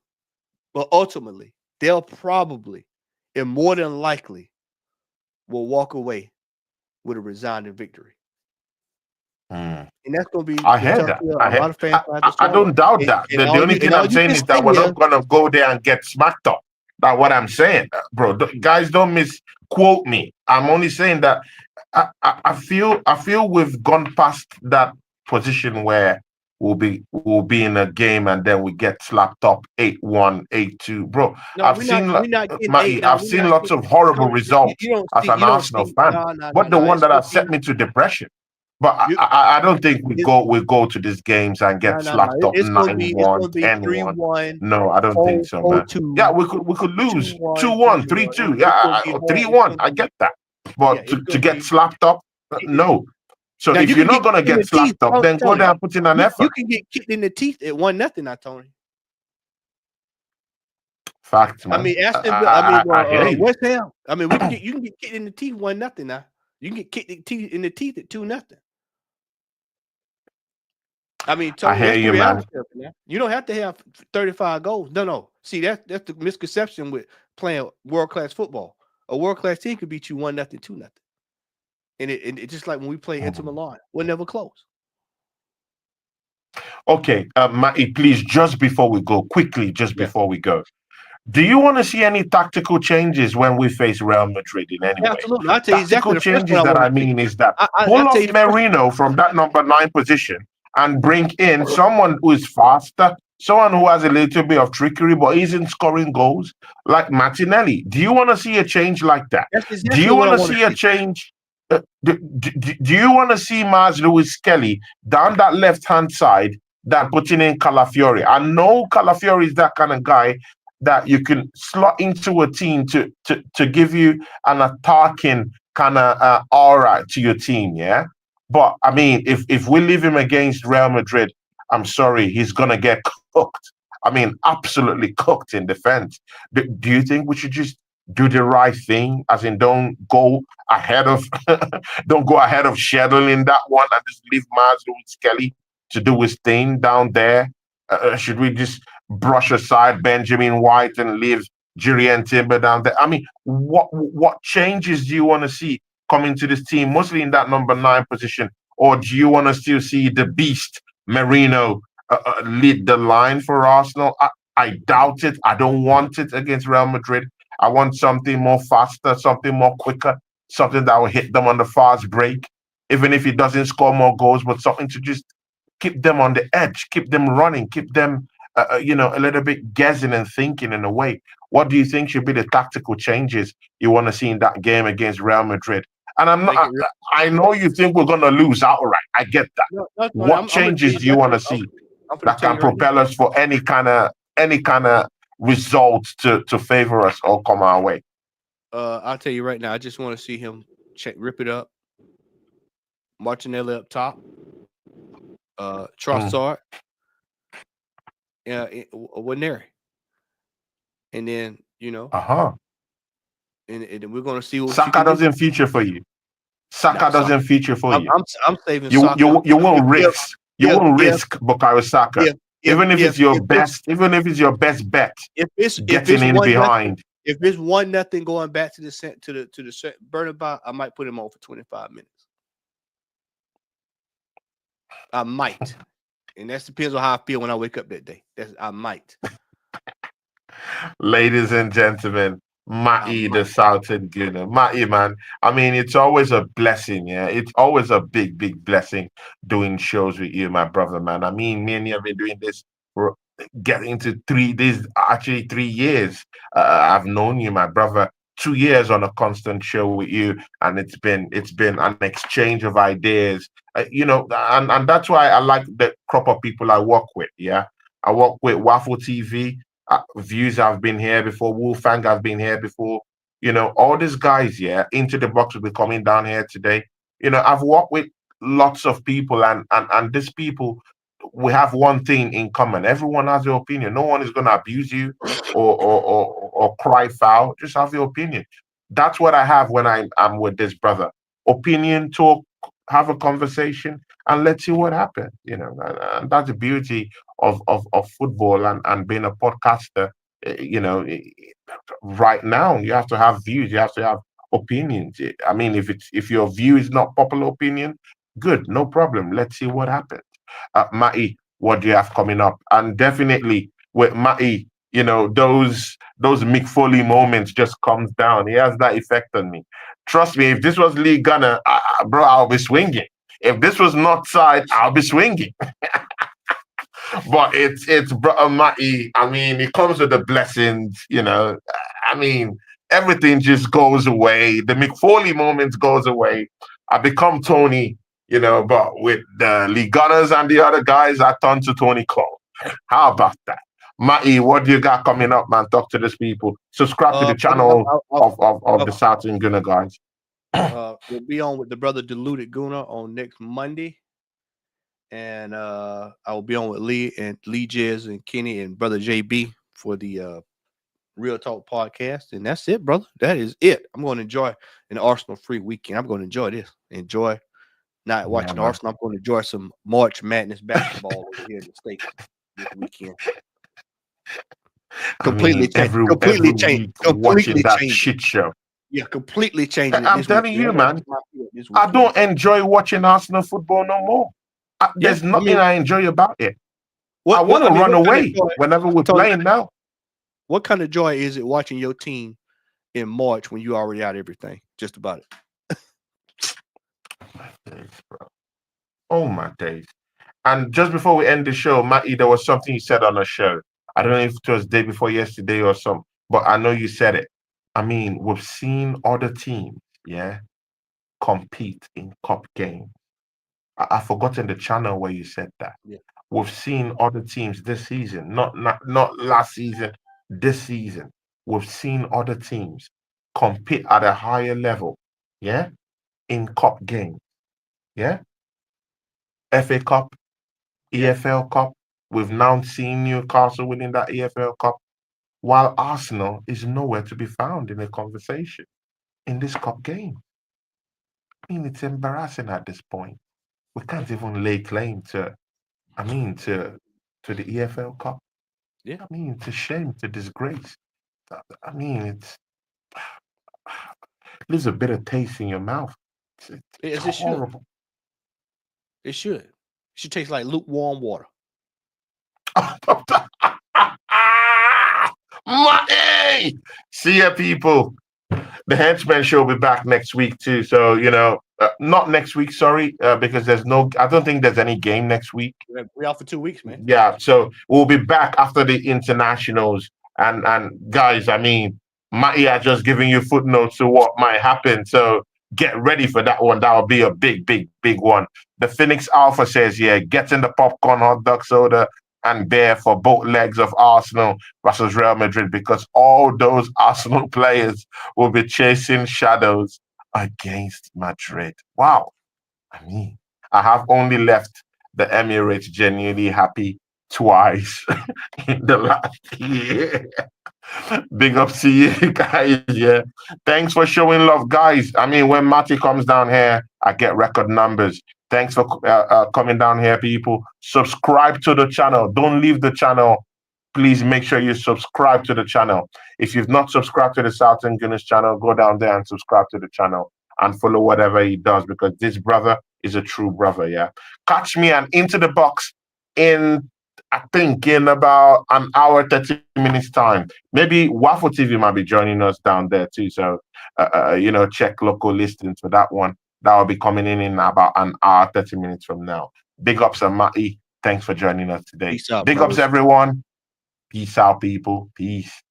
B: but ultimately they'll probably and more than likely will walk away with a resounding victory.
A: Mm.
B: And that's going to be
A: I
B: the
A: heard that.
B: turkey a lot of fans will have to
A: I
B: swallow.
A: don't doubt that. The only
B: And
A: thing
B: all
A: I'm
B: you
A: saying
B: can
A: is
B: say
A: that we're
B: is,
A: not gonna go there and get smacked up. That's what I'm saying, bro. Guys, don't misquote me. I'm only saying that I feel we've gone past that position where we'll be in a game and then we get slapped up 8-1, 8-2. Bro,
B: no, we're not getting eight. Now
A: I've
B: we're
A: seen
B: not
A: lots
B: getting.
A: of horrible
B: Tony,
A: results as an
B: you don't
A: Arsenal
B: see.
A: fan,
B: No, no, no,
A: but the
B: no.
A: one
B: It's
A: that
B: going
A: has
B: to
A: set
B: be.
A: me to depression. But
B: You,
A: I don't think
B: it,
A: we go to these games and
B: no,
A: get
B: no, no.
A: slapped up
B: It's
A: 9-1,
B: going to be
A: 10-1.
B: 3-1,
A: No, I don't think so, man. Yeah,
B: 4-2,
A: we could lose
B: 2-1,
A: 2-1,
B: 3-1.
A: 3-2.
B: It's
A: Yeah,
B: going to be
A: or
B: hard. It's
A: 3-1.
B: going to
A: I
B: be.
A: get that.
B: Yeah,
A: But
B: it's
A: to
B: going to
A: get
B: be.
A: slapped up,
B: It,
A: no. So
B: now
A: if
B: you
A: you're
B: can
A: not
B: get
A: gonna
B: kicked in
A: get
B: the teeth,
A: slapped up, then go
B: Tony.
A: there and put in an
B: You
A: effort.
B: can get kicked in the teeth at 1-0 now, Tony.
A: Fact,
B: I
A: man.
B: mean, Aston Villa. I mean,
A: I hear you.
B: West Ham. I mean, you can get kicked in the teeth 1-0 now. You can get kicked in the teeth at 2-0. I mean,
A: I
B: Tony,
A: hear
B: that's the
A: you, man.
B: reality of it, man. You don't have to have 35 goals. No. See, that's the misconception with playing world class football. A world class team could beat you 1-0, 2-0. And it just like when we play Inter
A: Mhm.
B: Milan, we're never close.
A: Okay, Matty, please, just before we go, quickly, just
B: Yeah,
A: before we go, do you want to see any tactical changes when we face Real Madrid in any way?
B: absolutely. I'll tell you exactly
A: Tactical
B: the first one
A: changes
B: I
A: that
B: want
A: I
B: to see.
A: mean is that
B: I'll
A: pull
B: tell
A: off
B: you the first.
A: Merino from that number 9 position and bring in someone who is faster, someone who has a little bit of trickery but isn't scoring goals, like Martinelli. Do you want to see a change like that?
B: That's
A: Do
B: exactly
A: you
B: what I
A: want to
B: want to
A: see a
B: see.
A: change? Do you want to see Mars Lewis Kelly down that left hand side than putting in Calafiori? I know Calafiori is that kind of guy that you can slot into a team to give you an attacking kind of aura to your team, yeah. But I mean, if we leave him against Real Madrid, I'm sorry, he's gonna get cooked. I mean, absolutely cooked in defense. Do you think we should just do the right thing, as in don't go ahead of don't go ahead of scheduling that one and just leave Mars Lewis Kelly to do his thing down there? Should we just brush aside Benjamin White and leave Jurien Timber down there? I mean, what changes do you want to see coming to this team, mostly in that number 9 position, or do you want to still see the beast Merino lead the line for Arsenal? I doubt it. I don't want it against Real Madrid. I want something more faster, something more quicker, something that will hit them on the fast break, even if he doesn't score more goals, but something to just keep them on the edge, keep them running, keep them a little bit guessing and thinking in a way. What do you think should be the tactical changes you want to see in that game against Real Madrid? And I'm not.
B: Make it real.
A: I know you think we're going to lose outright. I get that.
B: No, that's fine.
A: What
B: I'm gonna tell
A: changes
B: you
A: do you
B: right
A: want
B: now.
A: to see
B: I'm gonna
A: that
B: tell
A: can
B: you right now.
A: propel us for any kind of results to favor us or come our way?
B: I'll tell you right now. I just want to see him rip it up. Martinelli up top.
A: Mm.
B: Trossard. Waneri. And then
A: Uh-huh.
B: and then we're gonna see what you
A: Saka
B: can do.
A: doesn't feature for you.
B: Now,
A: Saka
B: Saka.
A: doesn't feature for you.
B: I'm saving
A: You
B: Saka
A: you you
B: if
A: won't
B: if
A: risk. You
B: if
A: won't
B: if
A: risk Bukayo Saka,
B: if if if if it's
A: even if it's your best bet,
B: if
A: getting
B: it's
A: in
B: one nothing,
A: behind.
B: if it's 1-0 going back to the Bernabeu, I might put him on for 25 minutes. I might, and that depends on how I feel when I wake up that day. I might.
A: Ladies and gentlemen,
B: I
A: Matty the
B: might.
A: Southern Gunner. Matty, man, I mean, it's always a blessing, yeah. It's always a big, big blessing doing shows with you, my brother, man. I mean, me and you have been doing this for getting to actually 3 years. I've known you, my brother. 2 years on a constant show with you, and it's been an exchange of ideas. And that's why I like the crop of people I work with. Yeah, I work with Waffle TV. Views have been here before. Wolfang have been here before. All these guys, yeah, into the box will be coming down here today. I've worked with lots of people, and these people, we have one thing in common. Everyone has their opinion. No one is going to abuse you or cry foul. Just have your opinion. That's what I have when I'm with this brother. Opinion, talk, have a conversation, and let's see what happens. And that's the beauty of football and being a podcaster. Right now you have to have views, you have to have opinions. I mean, if your view is not popular opinion, good, no problem. Let's see what happens. Matty, what do you have coming up? And definitely with Matty, those Mick Foley moments just comes down. He has that effect on me. Trust me, if this was Lee Gunner, bro, I'll be swinging. If this was not side, I'll be swinging. But it's brother Matty. I mean, it comes with the blessings. I mean, everything just goes away. The McFoley moments goes away. I become Tony, but with the Lee Gunners and the other guys, I turn to Tony Cole. How about that? Matty, what do you got coming up, man? Talk to these people. Subscribe to the
B: Brother,
A: channel of
B: I'll,
A: the Southern Gunner guys.
B: we'll be on with the brother Diluted Guna on next Monday. And I will be on with Lee Jez and Kenny and brother JB for the Real Talk podcast. And that's it, brother. That is it. I'm going to enjoy an Arsenal free weekend. I'm going to enjoy this. Enjoy not
A: Yeah,
B: watching
A: man.
B: Arsenal. I'm going to enjoy some March Madness basketball over here in the States this weekend.
A: I mean, every week watching that shit show.
B: Yeah, completely changing it
A: I'm
B: this
A: telling
B: weekend.
A: you, man.
B: This
A: I
B: weekend.
A: don't enjoy watching Arsenal football no more. There's nothing I enjoy about it. I want to run away whenever we're playing now.
B: What kind of joy is it watching your team in March when you already out everything? Just about it.
A: My days, bro. Oh my days. And just before we end the show, Matty, there was something you said on the show. I don't know if it was day before yesterday or something, but I know you said it. I mean, we've seen other teams, yeah, compete in cup games. I've forgotten the channel where you said that.
B: Yeah.
A: We've seen other teams this season, not last season, this season. We've seen other teams compete at a higher level, yeah, in cup games, yeah. FA Cup,
B: Yeah.
A: EFL Cup. We've now seen Newcastle winning that EFL Cup, while Arsenal is nowhere to be found in the conversation in this cup game. I mean, it's embarrassing at this point. We can't even lay claim to the EFL Cup.
B: Yeah.
A: I mean, it's a shame, it's a disgrace. I mean, it leaves a bitter taste in your mouth. It's horrible.
B: It should. It should taste like lukewarm water.
A: Money! See ya, people. The Henchman Show will be back next week too. So not next week, sorry, because I don't think there's any game next week.
B: We out for 2 weeks, man.
A: Yeah, so we'll be back after the internationals. And guys, I mean, Matty are just giving you footnotes to what might happen. So get ready for that one. That will be a big, big, big one. The Phoenix Alpha says, yeah, getting the popcorn, hot dog soda, and beer for both legs of Arsenal versus Real Madrid because all those Arsenal players will be chasing shadows against Madrid. Wow. I mean, I have only left the Emirates genuinely happy twice in the last year. Big up to you guys. Yeah. Thanks for showing love, guys. I mean, when Matty comes down here, I get record numbers. Thanks for coming down here, people. Subscribe to the channel. Don't leave the channel. Please make sure you subscribe to the channel. If you've not subscribed to the Southern Guinness channel, go down there and subscribe to the channel and follow whatever he does because this brother is a true brother. Yeah. Catch me and Into the Box in I think in about an hour, 30 minutes time. Maybe Waffle TV might be joining us down there too. So, check local listings for that one. That will be coming in about an hour, 30 minutes from now. Big ups and Matty. Thanks for joining us today.
B: Peace out,
A: Big ups,
B: brothers.
A: everyone. Peace out, people. Peace.